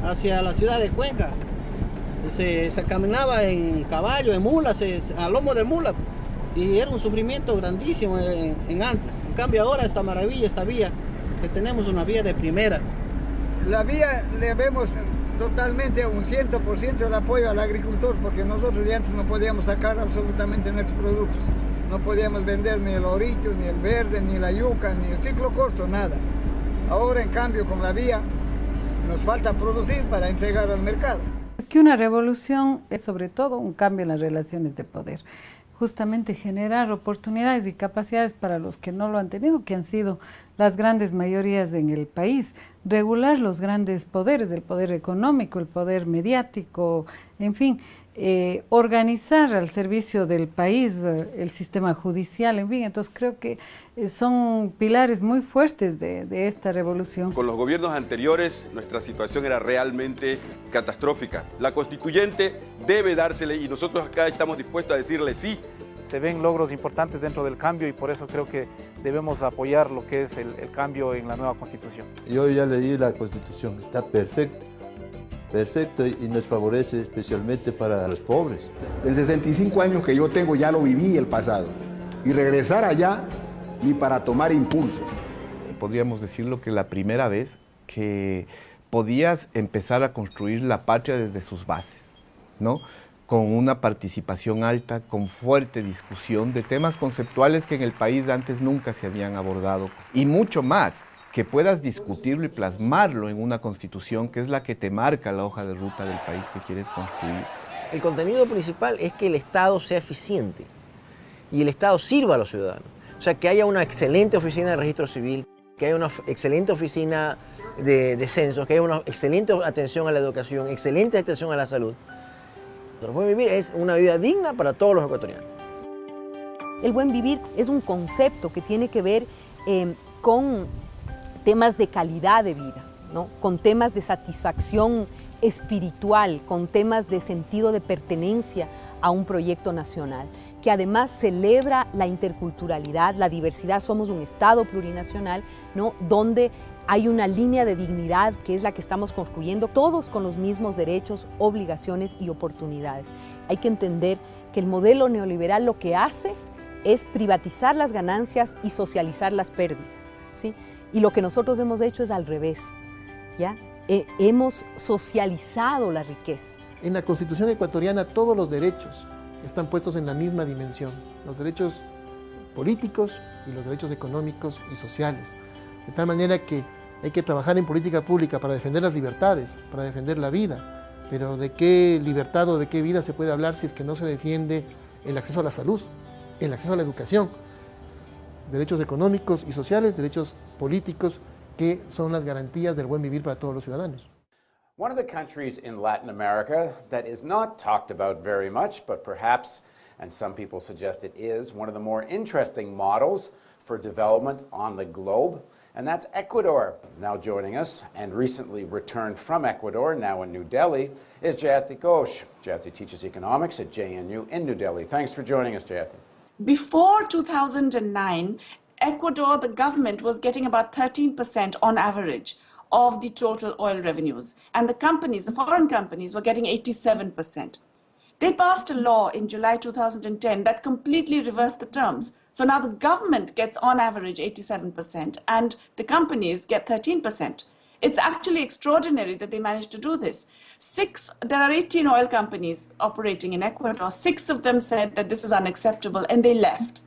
hacia la ciudad de Cuenca. Se caminaba en caballo, en mulas, a lomo de mula, y era un sufrimiento grandísimo en antes. En cambio ahora esta maravilla, esta vía, que tenemos una vía de primera. La vía le vemos totalmente un 100% el apoyo al agricultor, porque nosotros de antes no podíamos sacar absolutamente nuestros productos. No podíamos vender ni el orito, ni el verde, ni la yuca, ni el ciclo corto, nada. Ahora, en cambio, con la vía, nos falta producir para entregar al mercado. Es que una revolución es sobre todo un cambio en las relaciones de poder. Justamente generar oportunidades y capacidades para los que no lo han tenido, que han sido las grandes mayorías en el país. Regular los grandes poderes, el poder económico, el poder mediático, en fin. Organizar al servicio del país el sistema judicial, en fin, entonces creo que son pilares muy fuertes de esta revolución. Con los gobiernos anteriores nuestra situación era realmente catastrófica. La constituyente debe dársele y nosotros acá estamos dispuestos a decirle sí. Se ven logros importantes dentro del cambio y por eso creo que debemos apoyar lo que es el cambio en la nueva Constitución. Yo ya leí la Constitución, está perfecto y nos favorece especialmente para los pobres. En 65 años que yo tengo ya lo viví el pasado y regresar allá ni para tomar impulso. Podríamos decirlo que la primera vez que podías empezar a construir la patria desde sus bases, ¿no? Con una participación alta, con fuerte discusión de temas conceptuales que en el país antes nunca se habían abordado y mucho más, que puedas discutirlo y plasmarlo en una constitución que es la que te marca la hoja de ruta del país que quieres construir. El contenido principal es que el Estado sea eficiente y el Estado sirva a los ciudadanos. O sea, que haya una excelente oficina de registro civil, que haya una excelente oficina de censos, que haya una excelente atención a la educación, excelente atención a la salud. El buen vivir es una vida digna para todos los ecuatorianos. El buen vivir es un concepto que tiene que ver con temas de calidad de vida, ¿no? Con temas de satisfacción espiritual, con temas de sentido de pertenencia a un proyecto nacional, que además celebra la interculturalidad, la diversidad. Somos un Estado plurinacional, ¿no? Donde hay una línea de dignidad que es la que estamos construyendo, todos con los mismos derechos, obligaciones y oportunidades. Hay que entender que el modelo neoliberal lo que hace es privatizar las ganancias y socializar las pérdidas, ¿sí? Y lo que nosotros hemos hecho es al revés, ¿ya? Hemos socializado la riqueza. En la Constitución ecuatoriana todos los derechos están puestos en la misma dimensión, los derechos políticos y los derechos económicos y sociales. De tal manera que hay que trabajar en política pública para defender las libertades, para defender la vida, pero ¿de qué libertad o de qué vida se puede hablar si es que no se defiende el acceso a la salud, el acceso a la educación? Derechos económicos y sociales, derechos políticos, que son las garantías del buen vivir para todos los ciudadanos. One of the countries in Latin America that is not talked about very much, but perhaps, and some people suggest it is, one of the more interesting models for development on the globe, and that's Ecuador. Now joining us, and recently returned from Ecuador, now in New Delhi, is Jayati Ghosh. Jayati teaches economics at JNU in New Delhi. Thanks for joining us, Jayati. Before 2009, Ecuador, the government was getting about 13% on average of the total oil revenues. And the companies, the foreign companies, were getting 87%. They passed a law in July 2010 that completely reversed the terms. So now the government gets on average 87% and the companies get 13%. It's actually extraordinary that they managed to do this. There are 18 oil companies operating in Ecuador. 6 of them said that this is unacceptable and they left.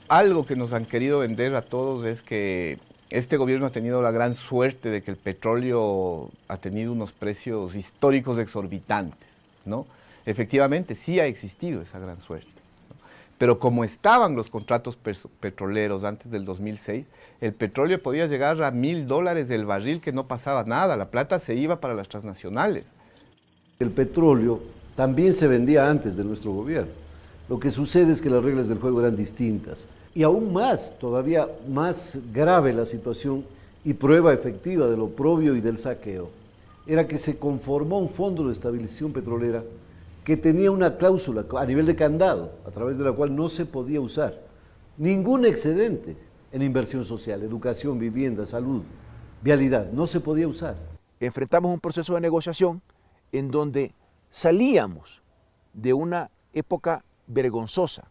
Algo que nos han querido vender a todos es que este gobierno ha tenido la gran suerte de que el petróleo ha tenido unos precios históricos exorbitantes, ¿no? Efectivamente, sí ha existido esa gran suerte, ¿no? Pero como estaban los contratos petroleros antes del 2006, el petróleo podía llegar a $1,000 del barril, que no pasaba nada, la plata se iba para las transnacionales. El petróleo también se vendía antes de nuestro gobierno. Lo que sucede es que las reglas del juego eran distintas. Y aún más, todavía más grave la situación y prueba efectiva del oprobio y del saqueo, era que se conformó un fondo de estabilización petrolera que tenía una cláusula a nivel de candado, a través de la cual no se podía usar ningún excedente en inversión social, educación, vivienda, salud, vialidad, no se podía usar. Enfrentamos un proceso de negociación en donde salíamos de una época vergonzosa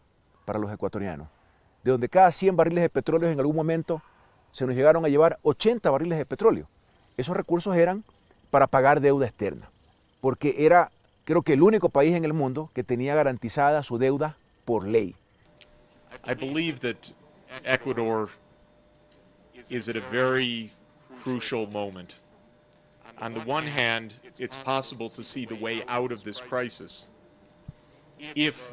para los ecuatorianos, de donde cada 100 barriles de petróleo en algún momento se nos llegaron a llevar 80 barriles de petróleo. Esos recursos eran para pagar deuda externa, porque era, creo que, el único país en el mundo que tenía garantizada su deuda por ley. I believe that Ecuador is at a very crucial moment. On the one hand, it's possible to see the way out of this crisis if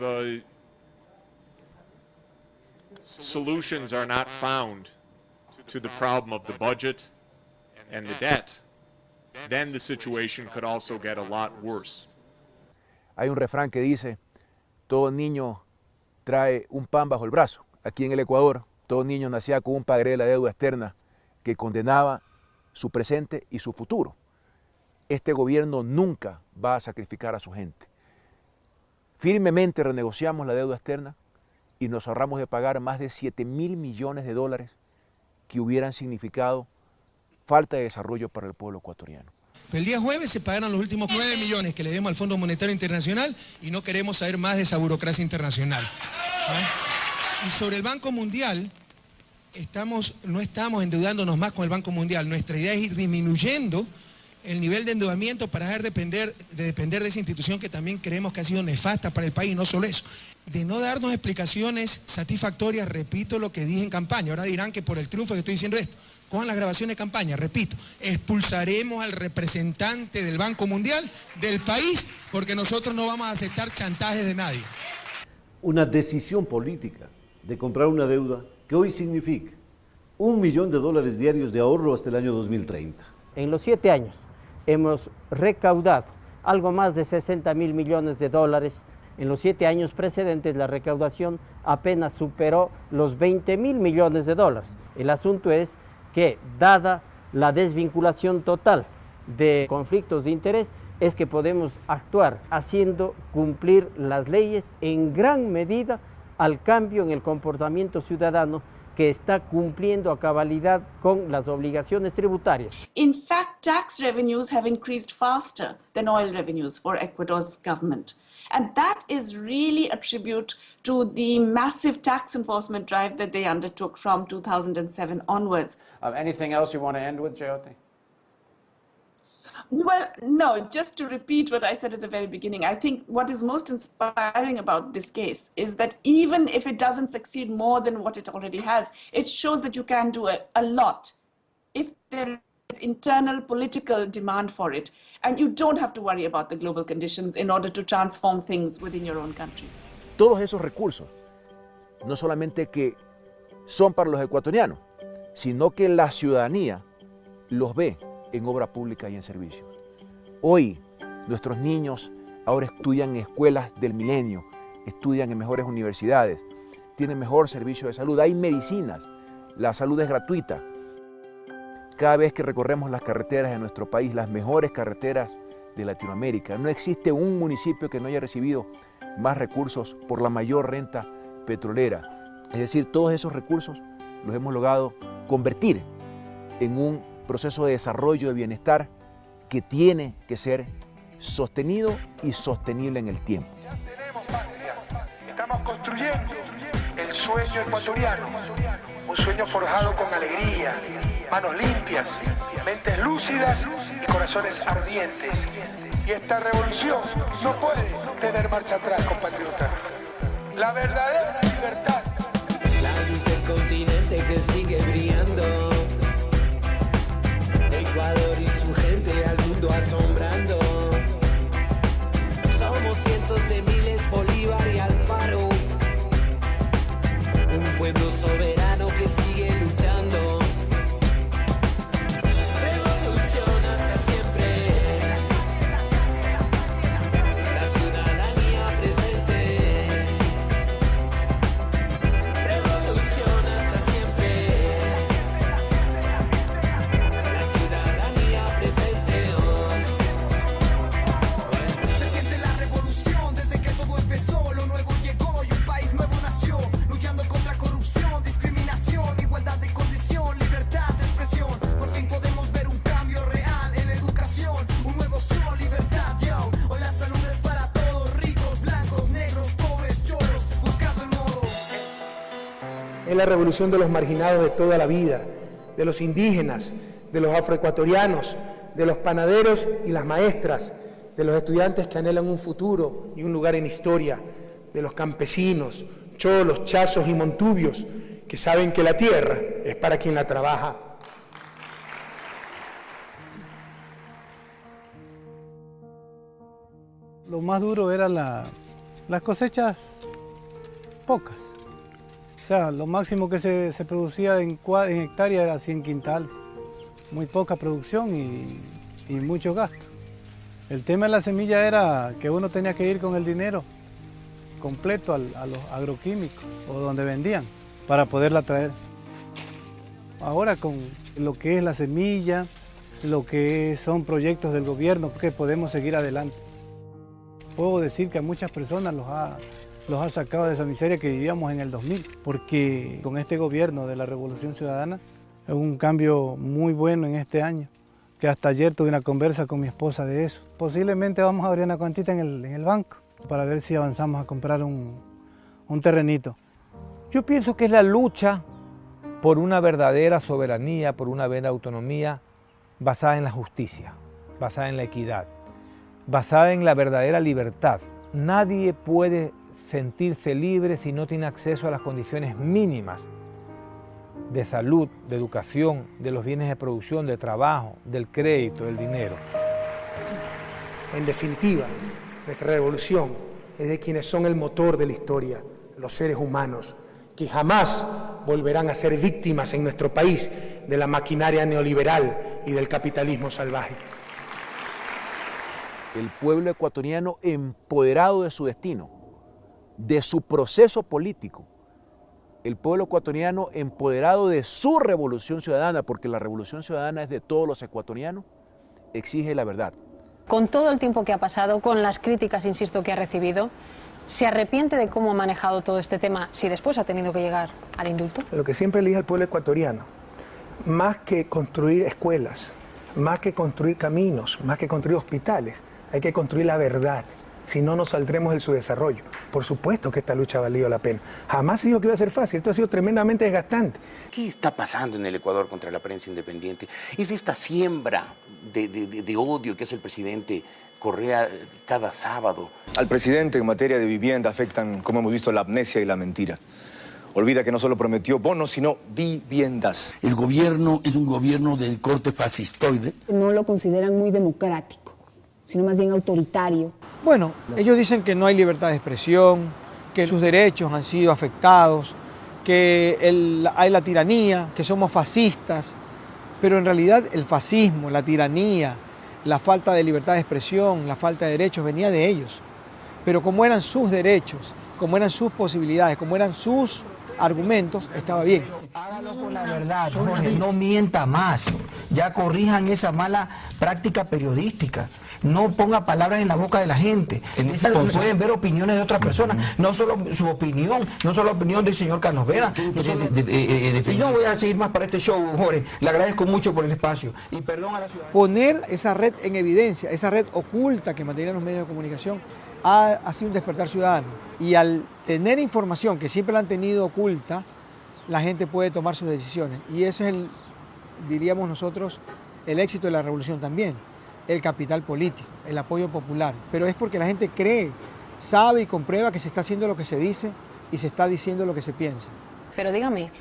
solutions are not found to the problem of the budget and the debt, then the situation could also get a lot worse. Hay un refrán que dice, todo niño trae un pan bajo el brazo. Aquí en el Ecuador, todo niño nacía con un pagaré de la deuda externa que condenaba su presente y su futuro. Este gobierno nunca va a sacrificar a su gente. Firmemente renegociamos la deuda externa y nos ahorramos de pagar más de $7,000 millones que hubieran significado falta de desarrollo para el pueblo ecuatoriano. El día jueves se pagaron los últimos 9 millones que le debemos al Fondo Monetario Internacional y no queremos saber más de esa burocracia internacional. Y sobre el Banco Mundial, no estamos endeudándonos más con el Banco Mundial. Nuestra idea es ir disminuyendo el nivel de endeudamiento para dejar de depender de esa institución que también creemos que ha sido nefasta para el país, no solo eso. De no darnos explicaciones satisfactorias, repito lo que dije en campaña. Ahora dirán que por el triunfo que estoy diciendo esto, cojan las grabaciones de campaña, repito, expulsaremos al representante del Banco Mundial del país porque nosotros no vamos a aceptar chantajes de nadie. Una decisión política de comprar una deuda que hoy significa $1 millón diarios de ahorro hasta el año 2030. En los 7 años hemos recaudado algo más de $60,000 millones. En los 7 años precedentes la recaudación apenas superó los $20,000 millones. El asunto es que, dada la desvinculación total de conflictos de interés, es que podemos actuar haciendo cumplir las leyes en gran medida al cambio en el comportamiento ciudadano que está cumpliendo a cabalidad con las obligaciones tributarias. In fact, tax revenues have increased faster than oil revenues for Ecuador's government. And that is really a tribute to the massive tax enforcement drive that they undertook from 2007 onwards. Anything else you want to end with, Jayati? Well, no, just to repeat what I said at the very beginning, I think what is most inspiring about this case is that even if it doesn't succeed more than what it already has, it shows that you can do a lot if there is internal political demand for it. And you don't have to worry about the global conditions in order to transform things within your own country. Todos esos recursos, no solamente que son para los ecuatorianos, sino que la ciudadanía los ve en obra pública y en servicios. Hoy, nuestros niños ahora estudian en escuelas del milenio, estudian en mejores universidades, tienen mejor servicio de salud, hay medicinas La salud es gratuita. Cada vez que recorremos las carreteras de nuestro país, las mejores carreteras de Latinoamérica, no existe un municipio que no haya recibido más recursos por la mayor renta petrolera. Es decir, todos esos recursos los hemos logrado convertir en un proceso de desarrollo, de bienestar, que tiene que ser sostenido y sostenible en el tiempo. Ya tenemos patria, estamos construyendo el sueño ecuatoriano, un sueño forjado con alegría, manos limpias, mentes lúcidas y corazones ardientes. Y esta revolución no puede tener marcha atrás, compatriotas. La verdadera libertad. La luz del continente que sigue brillando. Ecuador y su gente al mundo asombrando. Somos cientos de miles, Bolívar y Alfaro. Un pueblo soberano que sigue luchando. Revolución hasta siempre. La ciudadanía presente. Revolución hasta siempre. La ciudadanía presente hoy. Se siente la revolución desde que todo empezó. Lo nuevo llegó y un país nuevo nació. Luchando contra corrupción, discriminación, igualdad de condición, libertad de expresión. Por fin podemos ver un cambio real en la educación. Un nuevo sol, libertad, yo. Hoy la salud es para todos, ricos, blancos, negros, pobres, choros, buscando el modo. Es la revolución de los marginados de toda la vida, de los indígenas, de los afroecuatorianos, de los panaderos y las maestras, de los estudiantes que anhelan un futuro y un lugar en historia, de los campesinos, cholos, chazos y montubios, que saben que la tierra es para quien la trabaja. Lo más duro era las cosechas pocas. O sea, lo máximo que se producía en hectáreas era 100 quintales. Muy poca producción y mucho gasto. El tema de la semilla era que uno tenía que ir con el dinero completo a los agroquímicos o donde vendían para poderla traer. Ahora con lo que es la semilla, lo que son proyectos del gobierno, que podemos seguir adelante. Puedo decir que a muchas personas los ha sacado de esa miseria que vivíamos en el 2000, porque con este gobierno de la Revolución Ciudadana es un cambio muy bueno en este año, que hasta ayer tuve una conversa con mi esposa de eso. Posiblemente vamos a abrir una cuantita en el banco para ver si avanzamos a comprar un terrenito. Yo pienso que es la lucha por una verdadera soberanía, por una verdadera autonomía basada en la justicia, basada en la equidad, basada en la verdadera libertad. Nadie puede sentirse libre si no tiene acceso a las condiciones mínimas de salud, de educación, de los bienes de producción, de trabajo, del crédito, del dinero. En definitiva, nuestra revolución es de quienes son el motor de la historia, los seres humanos, que jamás volverán a ser víctimas en nuestro país de la maquinaria neoliberal y del capitalismo salvaje. El pueblo ecuatoriano empoderado de su destino, de su proceso político. El pueblo ecuatoriano empoderado de su revolución ciudadana, porque la revolución ciudadana es de todos los ecuatorianos, exige la verdad. Con todo el tiempo que ha pasado, con las críticas, insisto, que ha recibido, ¿se arrepiente de cómo ha manejado todo este tema si después ha tenido que llegar al indulto? Lo que siempre le dije al pueblo ecuatoriano, más que construir escuelas, más que construir caminos, más que construir hospitales, hay que construir la verdad. Si no, nos saldremos de su desarrollo. Por supuesto que esta lucha ha valido la pena. Jamás se dijo que iba a ser fácil. Esto ha sido tremendamente desgastante. ¿Qué está pasando en el Ecuador contra la prensa independiente? ¿Es esta siembra de odio que hace el presidente Correa cada sábado? Al presidente en materia de vivienda afectan, como hemos visto, la amnesia y la mentira. Olvida que no solo prometió bonos, sino viviendas. El gobierno es un gobierno del corte fascistoide. No lo consideran muy democrático, sino más bien autoritario. Bueno, ellos dicen que no hay libertad de expresión, que sus derechos han sido afectados, que hay la tiranía, que somos fascistas, pero en realidad el fascismo, la tiranía, la falta de libertad de expresión, la falta de derechos venía de ellos. Pero como eran sus derechos, como eran sus posibilidades, como eran sus argumentos, estaba bien. Hágalo con la verdad, Jorge, no mienta más. Ya corrijan esa mala práctica periodística. No ponga palabras en la boca de la gente. Pueden ver opiniones de otras personas, no solo su opinión, no solo la opinión del señor Carlos Vera. Y no voy a seguir más para este show, Jorge. Le agradezco mucho por el espacio y perdón a la ciudad. Poner esa red en evidencia, esa red oculta que mantenían los medios de comunicación, ha sido un despertar ciudadano. Y al tener información que siempre la han tenido oculta, la gente puede tomar sus decisiones. Y eso es, diríamos nosotros, el éxito de la revolución también. El capital político, el apoyo popular. Pero es porque la gente cree, sabe y comprueba que se está haciendo lo que se dice y se está diciendo lo que se piensa. Pero dígame,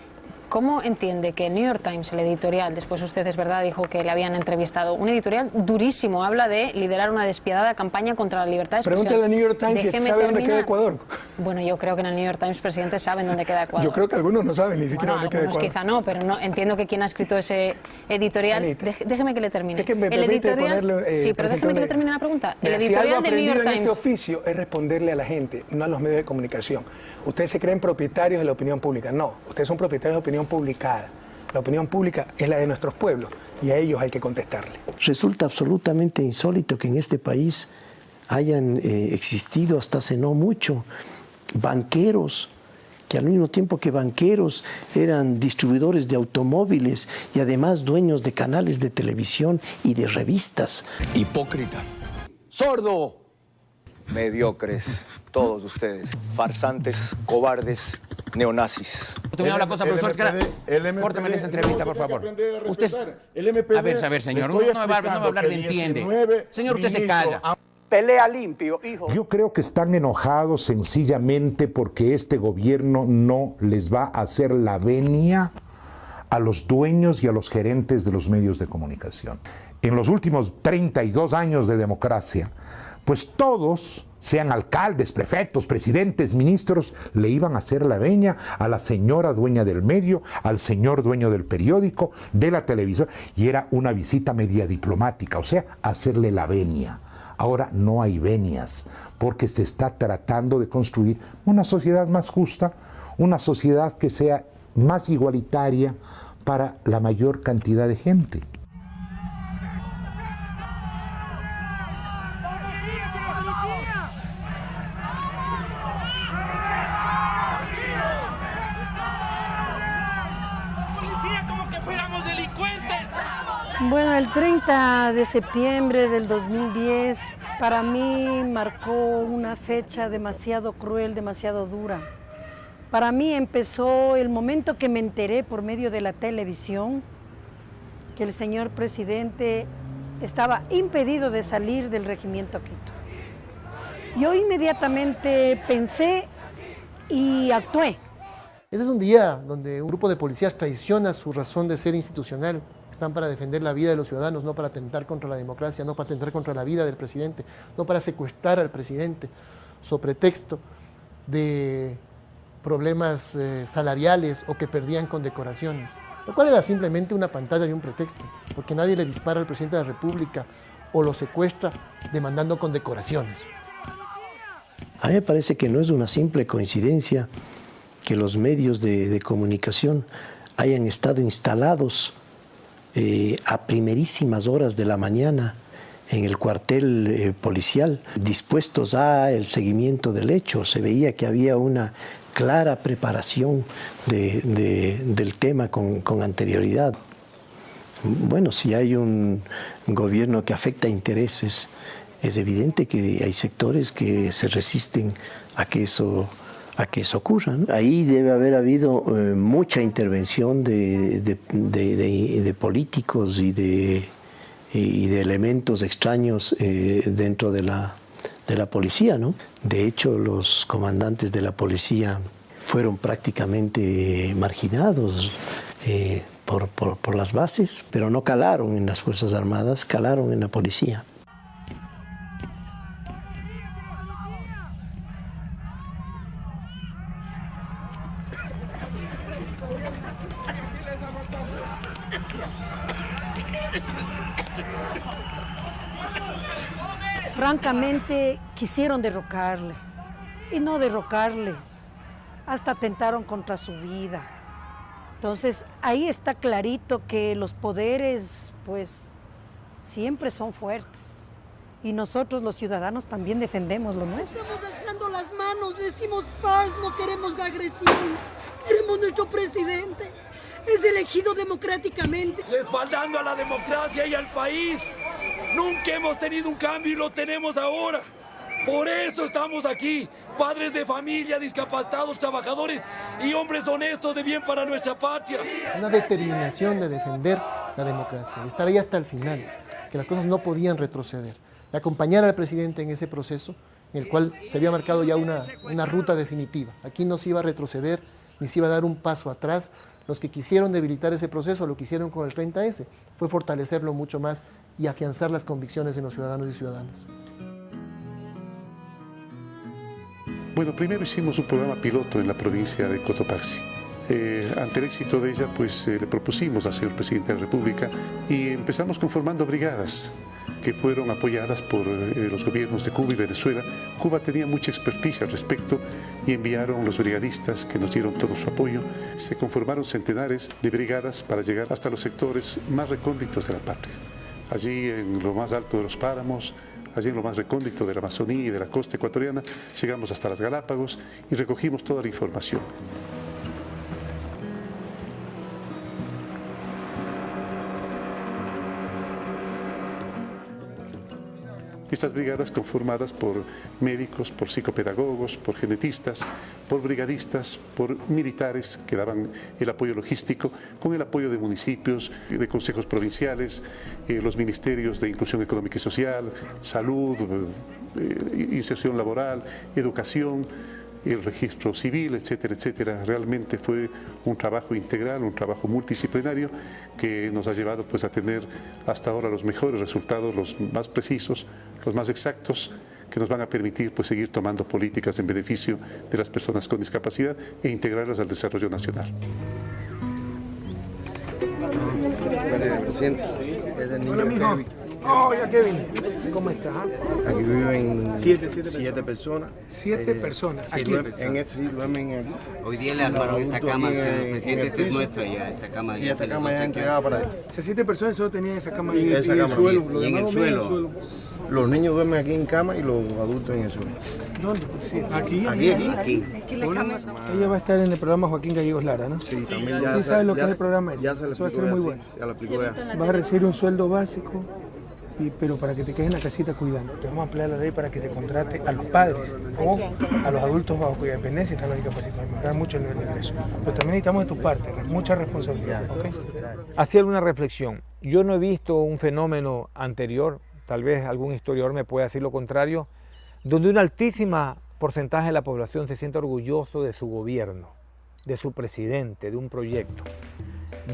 ¿cómo entiende que el New York Times, el editorial, después usted es verdad dijo que le habían entrevistado, un editorial durísimo, habla de liderar una despiadada campaña contra la libertad de expresión? Pregúntale al New York Times si sabe dónde queda Ecuador. Bueno, yo creo que en el New York Times presidentes saben dónde queda Ecuador. Yo creo que algunos no saben ni siquiera dónde queda Ecuador. Quizá no, pero no, entiendo que quien ha escrito ese editorial... Déjeme que le termine. Es que me el editorial, ponerle, sí, pero déjeme que le termine la pregunta. El editorial del New York Times... en este oficio es responderle a la gente, no a los medios de comunicación. Ustedes se creen propietarios de la opinión pública. No, ustedes son propietarios de la opinión publicada. La opinión pública es la de nuestros pueblos y a ellos hay que contestarle. Resulta absolutamente insólito que en este país hayan existido hasta hace no mucho banqueros que al mismo tiempo que banqueros eran distribuidores de automóviles y además dueños de canales de televisión y de revistas. Hipócrita. Sordo. Mediocres, todos ustedes, farsantes, cobardes, neonazis. Usted me da una cosa, profesor, córteme esa entrevista, por favor. Usted, a ver, señor, no va a hablar de entiende. Señor, usted se calla. Pelea limpio, hijo. Yo creo que están enojados sencillamente porque este gobierno no les va a hacer la venia a los dueños y a los gerentes de los medios de comunicación. En los últimos 32 años de democracia, pues todos, sean alcaldes, prefectos, presidentes, ministros, le iban a hacer la veña a la señora dueña del medio, al señor dueño del periódico, de la televisión, y era una visita media diplomática, o sea, hacerle la venia. Ahora no hay venias, porque se está tratando de construir una sociedad más justa, una sociedad que sea más igualitaria para la mayor cantidad de gente. Bueno, el 30 de septiembre del 2010 para mí marcó una fecha demasiado cruel, demasiado dura. Para mí empezó el momento que me enteré por medio de la televisión que el señor presidente estaba impedido de salir del regimiento Quito. Yo inmediatamente pensé y actué. Ese es un día donde un grupo de policías traiciona su razón de ser institucional. Están para defender la vida de los ciudadanos, no para atentar contra la democracia, no para atentar contra la vida del presidente, no para secuestrar al presidente, sobre pretexto de problemas salariales o que perdían condecoraciones, lo cual era simplemente una pantalla y un pretexto, porque nadie le dispara al presidente de la República o lo secuestra demandando condecoraciones. A mí me parece que no es una simple coincidencia que los medios de comunicación hayan estado instalados a primerísimas horas de la mañana en el cuartel policial, dispuestos al seguimiento del hecho. Se veía que había una clara preparación del tema con anterioridad. Bueno, si hay un gobierno que afecta intereses, es evidente que hay sectores que se resisten a que eso ocurra, ¿no? Ahí debe haber habido mucha intervención de políticos y de elementos extraños dentro de la policía, ¿no? De hecho, los comandantes de la policía fueron prácticamente marginados por las bases, pero no calaron en las Fuerzas Armadas, calaron en la policía. Francamente, quisieron derrocarle, y no derrocarle hasta atentaron contra su vida. Entonces, ahí está clarito que los poderes, pues, siempre son fuertes. Y nosotros, los ciudadanos, también defendemos lo nuestro. Estamos alzando las manos, decimos paz, no queremos la agresión. Queremos nuestro presidente. Es elegido democráticamente. Respaldando a la democracia y al país. Nunca hemos tenido un cambio y lo tenemos ahora. Por eso estamos aquí, padres de familia, discapacitados, trabajadores y hombres honestos de bien para nuestra patria. Una determinación de defender la democracia, de estar ahí hasta el final, que las cosas no podían retroceder, de acompañar al presidente en ese proceso en el cual se había marcado ya una ruta definitiva. Aquí no se iba a retroceder, ni se iba a dar un paso atrás. Los que quisieron debilitar ese proceso, lo que hicieron con el 30S, fue fortalecerlo mucho más y afianzar las convicciones de los ciudadanos y ciudadanas. Bueno, primero hicimos un programa piloto en la provincia de Cotopaxi. Ante el éxito de ella, pues le propusimos al señor presidente de la República y empezamos conformando brigadas que fueron apoyadas por los gobiernos de Cuba y Venezuela. Cuba tenía mucha experticia al respecto y enviaron los brigadistas que nos dieron todo su apoyo. Se conformaron centenares de brigadas para llegar hasta los sectores más recónditos de la patria. Allí en lo más alto de los páramos, allí en lo más recóndito de la Amazonía y de la costa ecuatoriana, llegamos hasta las Galápagos y recogimos toda la información. Estas brigadas conformadas por médicos, por psicopedagogos, por genetistas, por brigadistas, por militares que daban el apoyo logístico, con el apoyo de municipios, de consejos provinciales, los ministerios de Inclusión Económica y Social, Salud, Inserción Laboral, Educación, el registro civil, etcétera, etcétera. Realmente fue un trabajo integral, un trabajo multidisciplinario que nos ha llevado pues a tener hasta ahora los mejores resultados, los más precisos, los más exactos, que nos van a permitir pues seguir tomando políticas en beneficio de las personas con discapacidad e integrarlas al desarrollo nacional. Hola, mijo. Hola, Kevin. ¿Cómo estás? Aquí viven siete personas. Siete personas. Aquí. En este sí duermen aquí. Hoy día le armaron esta cama, señor presidente, esta es nuestra ya, esta cama. Sí, esta cama ya entregada para él. O sea, 7 personas solo tenían esa cama en el suelo. Y en el suelo. Los niños duermen aquí en cama y los adultos en el suelo. ¿Dónde? Sí, aquí. Aquí. Ella va a estar en el programa Joaquín Gallegos Lara, ¿no? Sí, también ya. ¿Y sabes lo que es el programa? Ya se le Eso va a ser muy bueno. Se le aplicó ya. Vas a recibir un sueldo básico, pero para que te quedes en la casita cuidando. Te vamos a ampliar la ley para que se contrate a los padres o a los adultos bajo cuya dependencia están los discapacitados, mejorar mucho el nivel de ingreso. Pero también necesitamos de tu parte, mucha responsabilidad. ¿Okay? Hacía una reflexión. Yo no he visto un fenómeno anterior, tal vez algún historiador me pueda decir lo contrario, donde un altísimo porcentaje de la población se siente orgulloso de su gobierno, de su presidente, de un proyecto.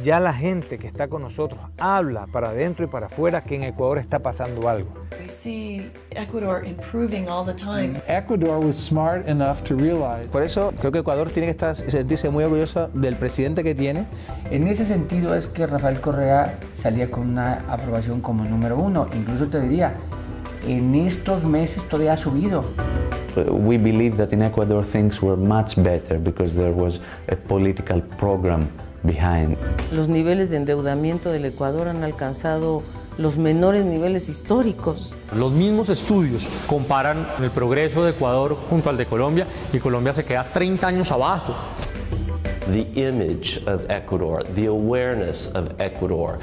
Ya la gente que está con nosotros habla para adentro y para afuera que en Ecuador está pasando algo. We see Ecuador improving all the time. Ecuador was smart enough to realize. Por eso creo que Ecuador tiene que sentirse muy orgulloso del presidente que tiene. En ese sentido es que Rafael Correa salía con una aprobación como número 1. Incluso te diría, en estos meses todavía ha subido. We believe that in Ecuador things were much better because there was a political program behind. Los niveles de endeudamiento del Ecuador han alcanzado los menores niveles históricos. Los mismos estudios comparan el progreso de Ecuador junto al de Colombia y Colombia se queda 30 años abajo. The image of Ecuador, the awareness of Ecuador,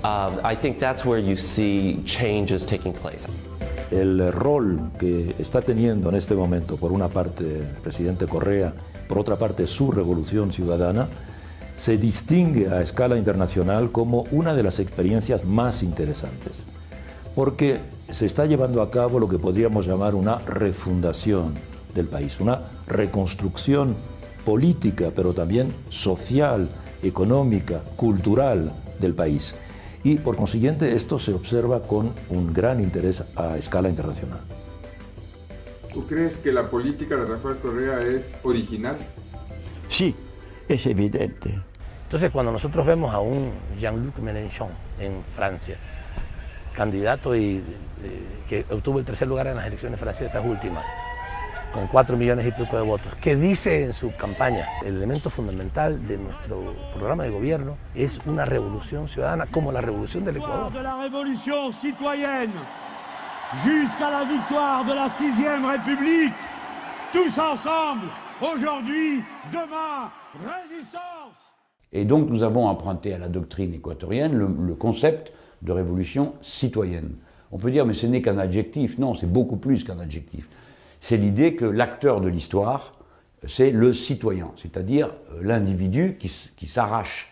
I think that's where you see changes taking place. El rol que está teniendo en este momento, por una parte el presidente Correa, por otra parte su revolución ciudadana, se distingue a escala internacional como una de las experiencias más interesantes, porque se está llevando a cabo lo que podríamos llamar una refundación del país, una reconstrucción política, pero también social, económica, cultural del país. Y por consiguiente esto se observa con un gran interés a escala internacional. ¿Tú crees que la política de Rafael Correa es original? Sí, es evidente. Entonces, cuando nosotros vemos a un Jean-Luc Mélenchon en Francia, candidato que obtuvo el tercer lugar en las elecciones francesas últimas, con 4 millones y pico de votos, que dice en su campaña, el elemento fundamental de nuestro programa de gobierno es una revolución ciudadana como la revolución del Ecuador. De la revolución citoyenne jusqu'à la victoire de la 6e République, tous ensemble, aujourd'hui, demain, résistance. Et donc nous avons emprunté à la doctrine équatorienne le concept de révolution citoyenne. On peut dire mais ce n'est qu'un adjectif, non, c'est beaucoup plus qu'un adjectif. C'est l'idée que l'acteur de l'histoire, c'est le citoyen, c'est-à-dire l'individu qui s'arrache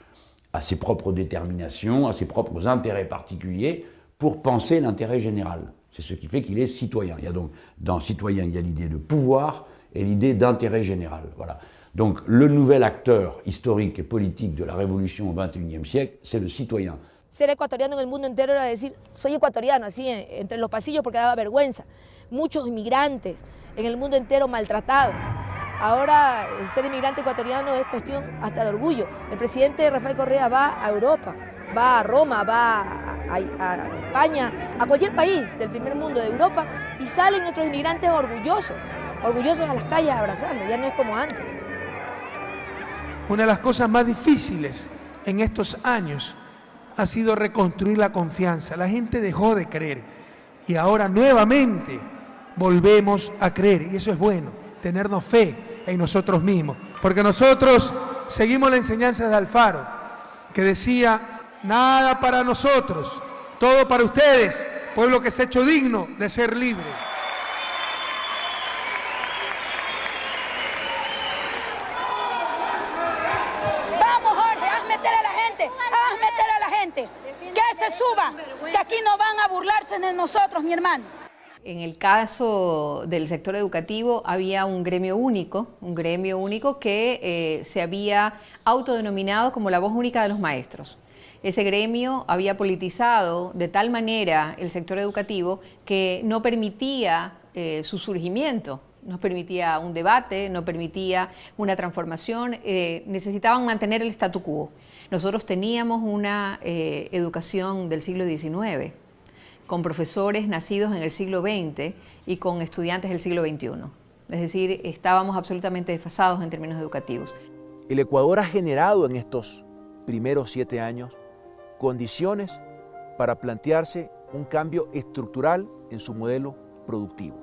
à ses propres déterminations, à ses propres intérêts particuliers pour penser l'intérêt général. C'est ce qui fait qu'il est citoyen. Il y a donc, dans citoyen, il y a l'idée de pouvoir et l'idée d'intérêt général. Voilà. Donc le nouvel acteur historique et politique de la révolution au XXIe siècle, c'est le citoyen. Ser ecuatoriano en el mundo entero era decir, soy ecuatoriano, así entre los pasillos porque daba vergüenza. Muchos inmigrantes en el mundo entero maltratados. Ahora el ser inmigrante ecuatoriano es cuestión hasta de orgullo. El presidente Rafael Correa va a Europa, va a Roma, va a España, a cualquier país del primer mundo de Europa y salen nuestros inmigrantes orgullosos a las calles a abrazarlos, ya no es como antes. Una de las cosas más difíciles en estos años ha sido reconstruir la confianza. La gente dejó de creer y ahora nuevamente volvemos a creer, y eso es bueno, tenernos fe en nosotros mismos, porque nosotros seguimos la enseñanza de Alfaro, que decía, nada para nosotros, todo para ustedes, pueblo que se ha hecho digno de ser libre. Vamos, Jorge, haz meter a la gente, que se suba, que aquí no van a burlarse de nosotros, mi hermano. En el caso del sector educativo había un gremio único que se había autodenominado como la voz única de los maestros. Ese gremio había politizado de tal manera el sector educativo que no permitía su surgimiento, no permitía un debate, no permitía una transformación, necesitaban mantener el statu quo. Nosotros teníamos una educación del siglo XIX, con profesores nacidos en el siglo XX y con estudiantes del siglo XXI. Es decir, estábamos absolutamente desfasados en términos educativos. El Ecuador ha generado en estos primeros 7 años condiciones para plantearse un cambio estructural en su modelo productivo.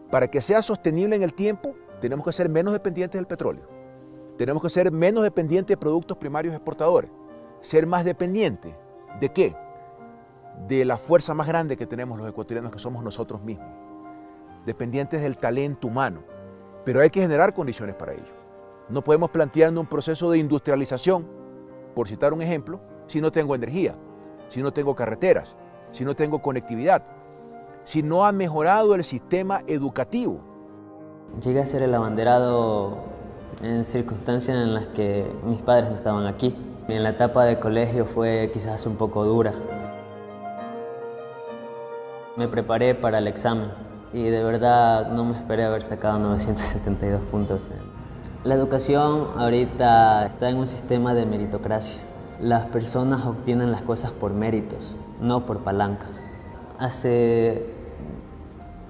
Para que sea sostenible en el tiempo, tenemos que ser menos dependientes del petróleo. Tenemos que ser menos dependientes de productos primarios exportadores. Ser más dependientes ¿de qué? De la fuerza más grande que tenemos los ecuatorianos, que somos nosotros mismos. Dependientes del talento humano. Pero hay que generar condiciones para ello. No podemos plantearnos un proceso de industrialización, por citar un ejemplo, si no tengo energía, si no tengo carreteras, si no tengo conectividad, si no ha mejorado el sistema educativo. Llegué a ser el abanderado en circunstancias en las que mis padres no estaban aquí. En la etapa de colegio fue quizás un poco dura. Me preparé para el examen y de verdad no me esperé haber sacado 972 puntos. La educación ahorita está en un sistema de meritocracia. Las personas obtienen las cosas por méritos, no por palancas. Hace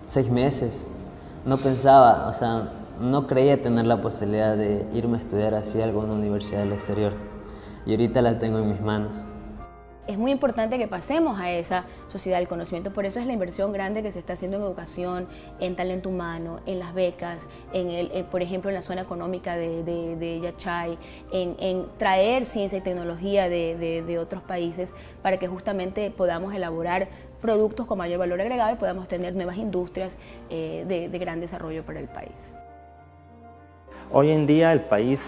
6 meses no pensaba, no creía tener la posibilidad de irme a estudiar así a alguna universidad del exterior. Y ahorita la tengo en mis manos. Es muy importante que pasemos a esa sociedad del conocimiento, por eso es la inversión grande que se está haciendo en educación, en talento humano, en las becas, por ejemplo en la zona económica de Yachay, en traer ciencia y tecnología de otros países para que justamente podamos elaborar productos con mayor valor agregado y podamos tener nuevas industrias de gran desarrollo para el país. Hoy en día el país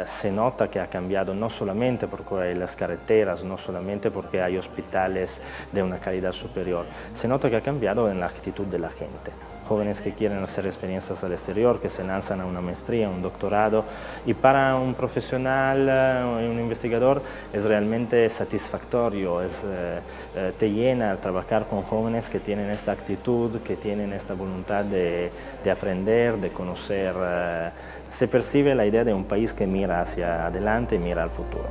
se nota que ha cambiado no solamente porque hay las carreteras, no solamente porque hay hospitales de una calidad superior, se nota que ha cambiado en la actitud de la gente. Jóvenes que quieren hacer experiencias al exterior, que se lanzan a una maestría, un doctorado, y para un profesional, un investigador, es realmente satisfactorio, te llena trabajar con jóvenes que tienen esta actitud, que tienen esta voluntad de aprender, de conocer. Se percibe la idea de un país que mira hacia adelante y mira al futuro.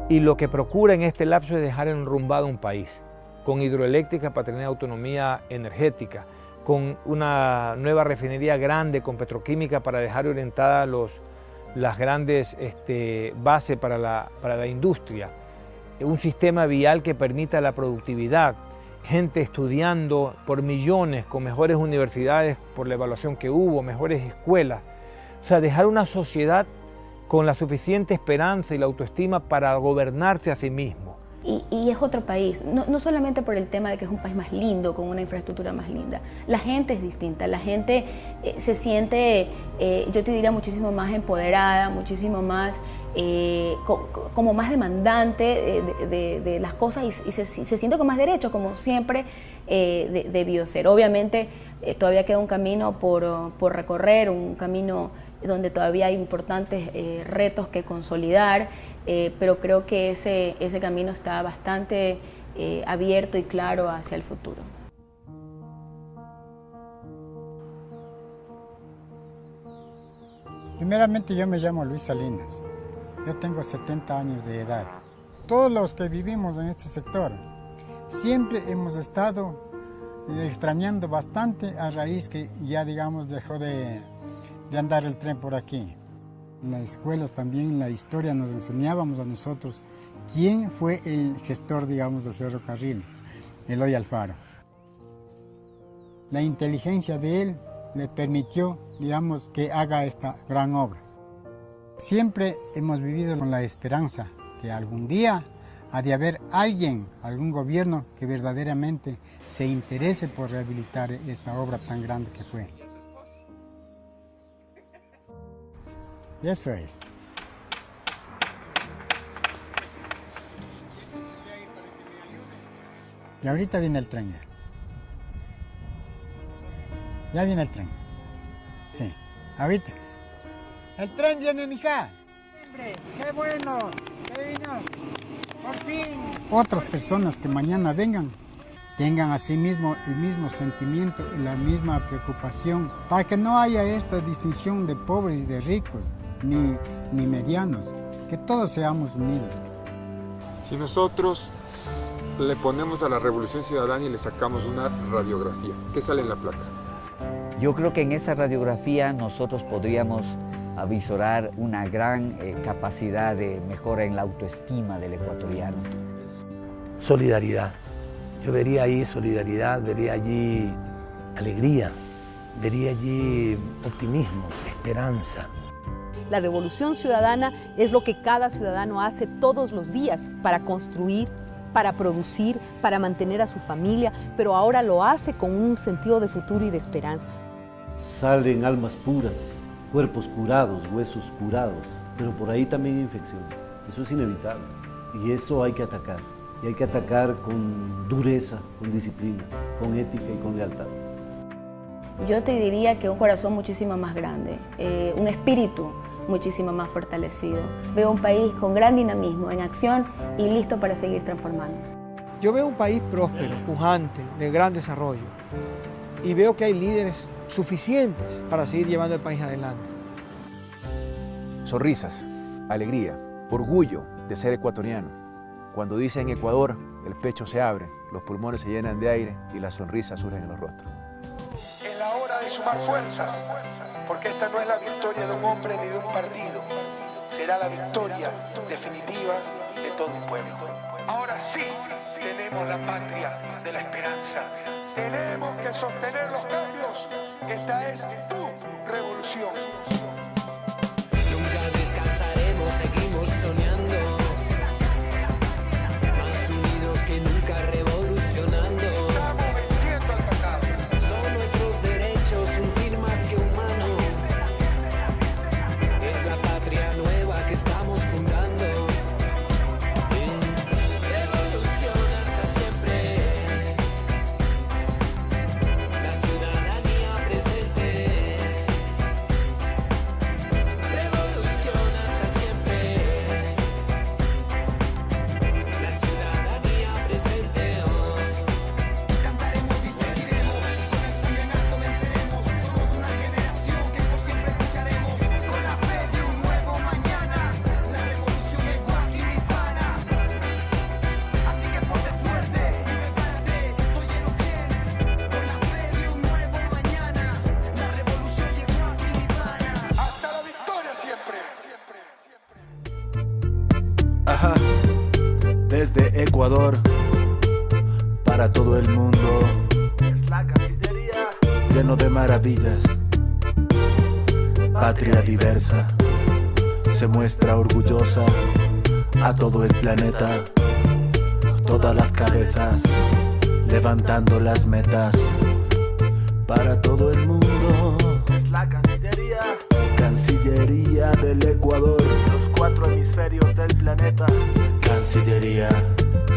Y lo que procura en este lapso es dejar enrumbado un país. con hidroeléctricas para tener autonomía energética, con una nueva refinería grande, con petroquímica para dejar orientadas las grandes bases para la industria, un sistema vial que permita la productividad, gente estudiando por millones, con mejores universidades por la evaluación que hubo, mejores escuelas. O sea, dejar una sociedad con la suficiente esperanza y la autoestima para gobernarse a sí mismo. Y es otro país, no solamente por el tema de que es un país más lindo, con una infraestructura más linda. La gente es distinta, la gente se siente, yo te diría, muchísimo más empoderada, muchísimo más, como más demandante de las cosas y se siente con más derechos, como siempre debió ser. Obviamente todavía queda un camino por recorrer, un camino donde todavía hay importantes retos que consolidar, pero creo que ese camino está bastante abierto y claro hacia el futuro. Primeramente, yo me llamo Luis Salinas, yo tengo 70 años de edad. Todos los que vivimos en este sector siempre hemos estado extrañando bastante a raíz que ya, digamos, dejó de andar el tren por aquí. En las escuelas también, en la historia, nos enseñábamos a nosotros quién fue el gestor, digamos, del ferrocarril, Eloy Alfaro. La inteligencia de él le permitió, digamos, que haga esta gran obra. Siempre hemos vivido con la esperanza que algún día ha de haber alguien, algún gobierno que verdaderamente se interese por rehabilitar esta obra tan grande que fue. Y eso es. Y ahorita viene el tren ya. Ya viene el tren. Sí, ahorita. El tren viene, mija. ¡Qué bueno! ¡Qué vino! ¡Por fin! Otras personas que mañana vengan, tengan así mismo el mismo sentimiento y la misma preocupación, para que no haya esta distinción de pobres y de ricos, ni medianos, que todos seamos unidos. Si nosotros le ponemos a la Revolución Ciudadana y le sacamos una radiografía, ¿qué sale en la placa? Yo creo que en esa radiografía nosotros podríamos avisorar una gran capacidad de mejora en la autoestima del ecuatoriano. Solidaridad. Yo vería ahí solidaridad, vería allí alegría, vería allí optimismo, esperanza. La revolución ciudadana es lo que cada ciudadano hace todos los días para construir, para producir, para mantener a su familia, pero ahora lo hace con un sentido de futuro y de esperanza. Salen almas puras, cuerpos curados, huesos curados, pero por ahí también hay infección. Eso es inevitable y eso hay que atacar. Y hay que atacar con dureza, con disciplina, con ética y con lealtad. Yo te diría que un corazón muchísimo más grande, un espíritu muchísimo más fortalecido. Veo un país con gran dinamismo, en acción y listo para seguir transformándose. Yo veo un país próspero, pujante, de gran desarrollo y veo que hay líderes suficientes para seguir llevando el país adelante. Sonrisas, alegría, orgullo de ser ecuatoriano. Cuando dicen Ecuador, el pecho se abre, los pulmones se llenan de aire y las sonrisas surgen en los rostros. Es la hora de sumar fuerzas, porque esta no es la victoria de un hombre ni de un partido, será la victoria definitiva de todo un pueblo. Ahora sí tenemos la patria de la esperanza, tenemos que sostener los cambios, esta es tu revolución. Nunca descansaremos, seguimos soñando. Que nunca revolucionando. Estamos venciendo al pasado. Son nuestros derechos un fin más que humano. Es la patria nueva que estamos fundando. Revolución hasta siempre. La ciudadanía presente. Desde Ecuador, para todo el mundo, es la Cancillería, lleno de maravillas. Patria diversa, se muestra orgullosa a todo el planeta. Todas las cabezas, levantando las metas. Para todo el mundo, es la Cancillería, Cancillería del Ecuador, los 4 hemisferios del planeta. Cancillería,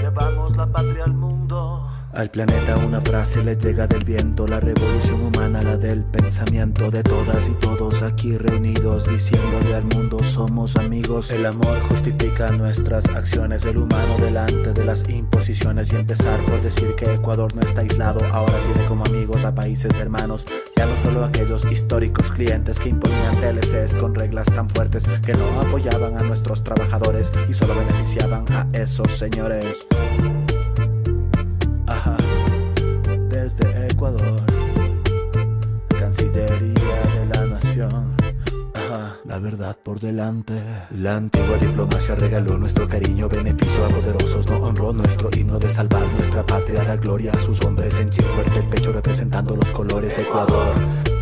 llevamos la patria al mundo. al planeta una frase le llega del viento, la revolución humana, la del pensamiento de todas y todos aquí reunidos, diciéndole al mundo somos amigos. El amor justifica nuestras acciones, el humano delante de las imposiciones, y empezar por decir que Ecuador no está aislado, ahora tiene como amigos a países hermanos, ya no solo aquellos históricos clientes que imponían TLCs con reglas tan fuertes que no apoyaban a nuestros trabajadores y solo beneficiaban a esos señores. Ajá, desde Ecuador, Cancillería de la Nación. Ajá, la verdad por delante. La antigua diplomacia regaló nuestro cariño, beneficio a poderosos, no honró nuestro himno de salvar nuestra patria, dar gloria a sus hombres, henchir fuerte el pecho representando los colores. Ecuador,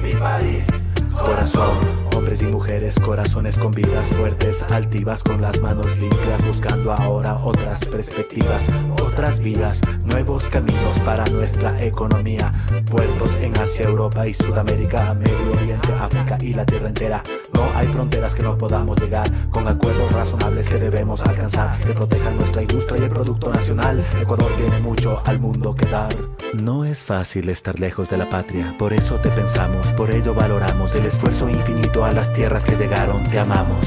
mi país, corazón, hombres y mujeres, corazones con vidas fuertes, altivas, con las manos limpias, buscando ahora otras perspectivas, otras vías, nuevos caminos para nuestra economía, puertos en Asia, Europa y Sudamérica, Medio Oriente, África y la tierra entera. No hay fronteras que no podamos llegar, con acuerdos razonables que debemos alcanzar, que protejan nuestra industria y el producto nacional. Ecuador tiene mucho al mundo que dar. No es fácil estar lejos de la patria, por eso te pensamos, por ello valoramos el esfuerzo infinito a las tierras que llegaron, te amamos.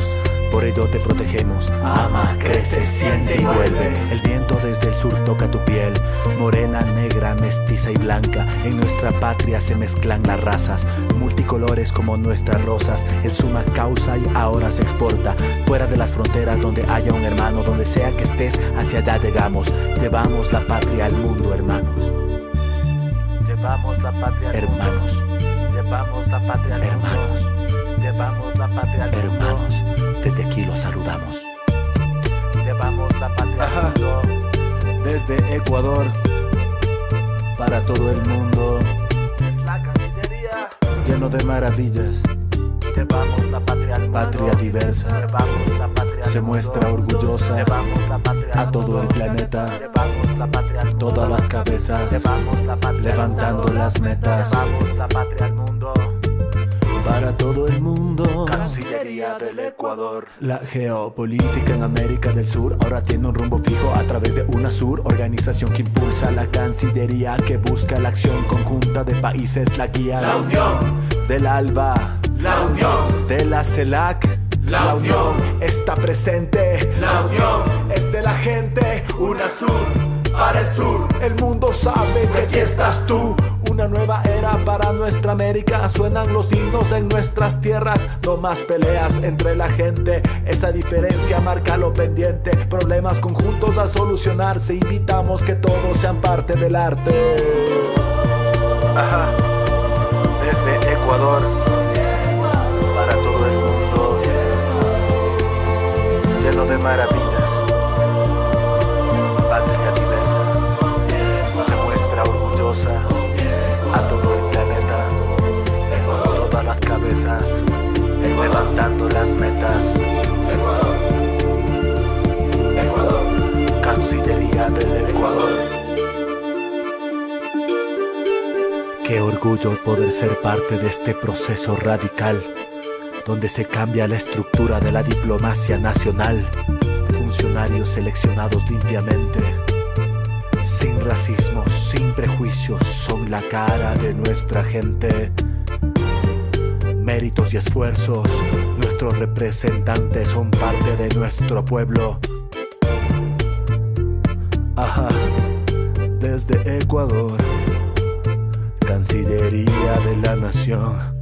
Por ello te protegemos, ama, crece, siente y vuelve. El viento desde el sur toca tu piel, morena, negra, mestiza y blanca. En nuestra patria se mezclan las razas, multicolores como nuestras rosas. El suma causa y ahora se exporta, fuera de las fronteras donde haya un hermano. Donde sea que estés, hacia allá llegamos. Llevamos la patria al mundo, hermanos. llevamos la patria al mundo. Hermanos, Llevamos la patria al hermanos, mundo. Llevamos la patria al mundo. hermanos, desde aquí los saludamos. Llevamos la patria al mundo. Desde Ecuador, para todo el mundo, Es la Cancillería, lleno de maravillas. llevamos la patria al mundo. Patria diversa, Llevamos la patria al se mundo. muestra orgullosa Llevamos la patria al a todo el mundo. planeta. Llevamos la patria al mundo. Todas las cabezas, Llevamos la patria al levantando mundo. las metas. Llevamos la patria al mundo. Para todo el mundo, Cancillería del Ecuador. la geopolítica en América del Sur ahora tiene un rumbo fijo a través de UNASUR, organización que impulsa la Cancillería, que busca la acción conjunta de países, la guía, La unión, del ALBA, la unión, de la CELAC. la unión, Está presente, la unión, es de la gente. UNASUR para el sur. El mundo sabe que aquí estás tú. Una nueva era para nuestra América. Suenan los himnos en nuestras tierras. No más peleas entre la gente. Esa diferencia marca lo pendiente. Problemas conjuntos a solucionarse. Invitamos que todos sean parte del arte. Ajá. Desde Ecuador, para todo el mundo, lleno de maravillas, patria diversa, se muestra orgullosa a todo el planeta, todas las cabezas, levantando las metas. Cancillería del Ecuador. Qué orgullo poder ser parte de este proceso radical, donde se cambia la estructura de la diplomacia nacional. Funcionarios seleccionados limpiamente, sin racismo, sin prejuicios, son la cara de nuestra gente. Méritos y esfuerzos, nuestros representantes son parte de nuestro pueblo. Ajá, desde Ecuador, Cancillería de la Nación.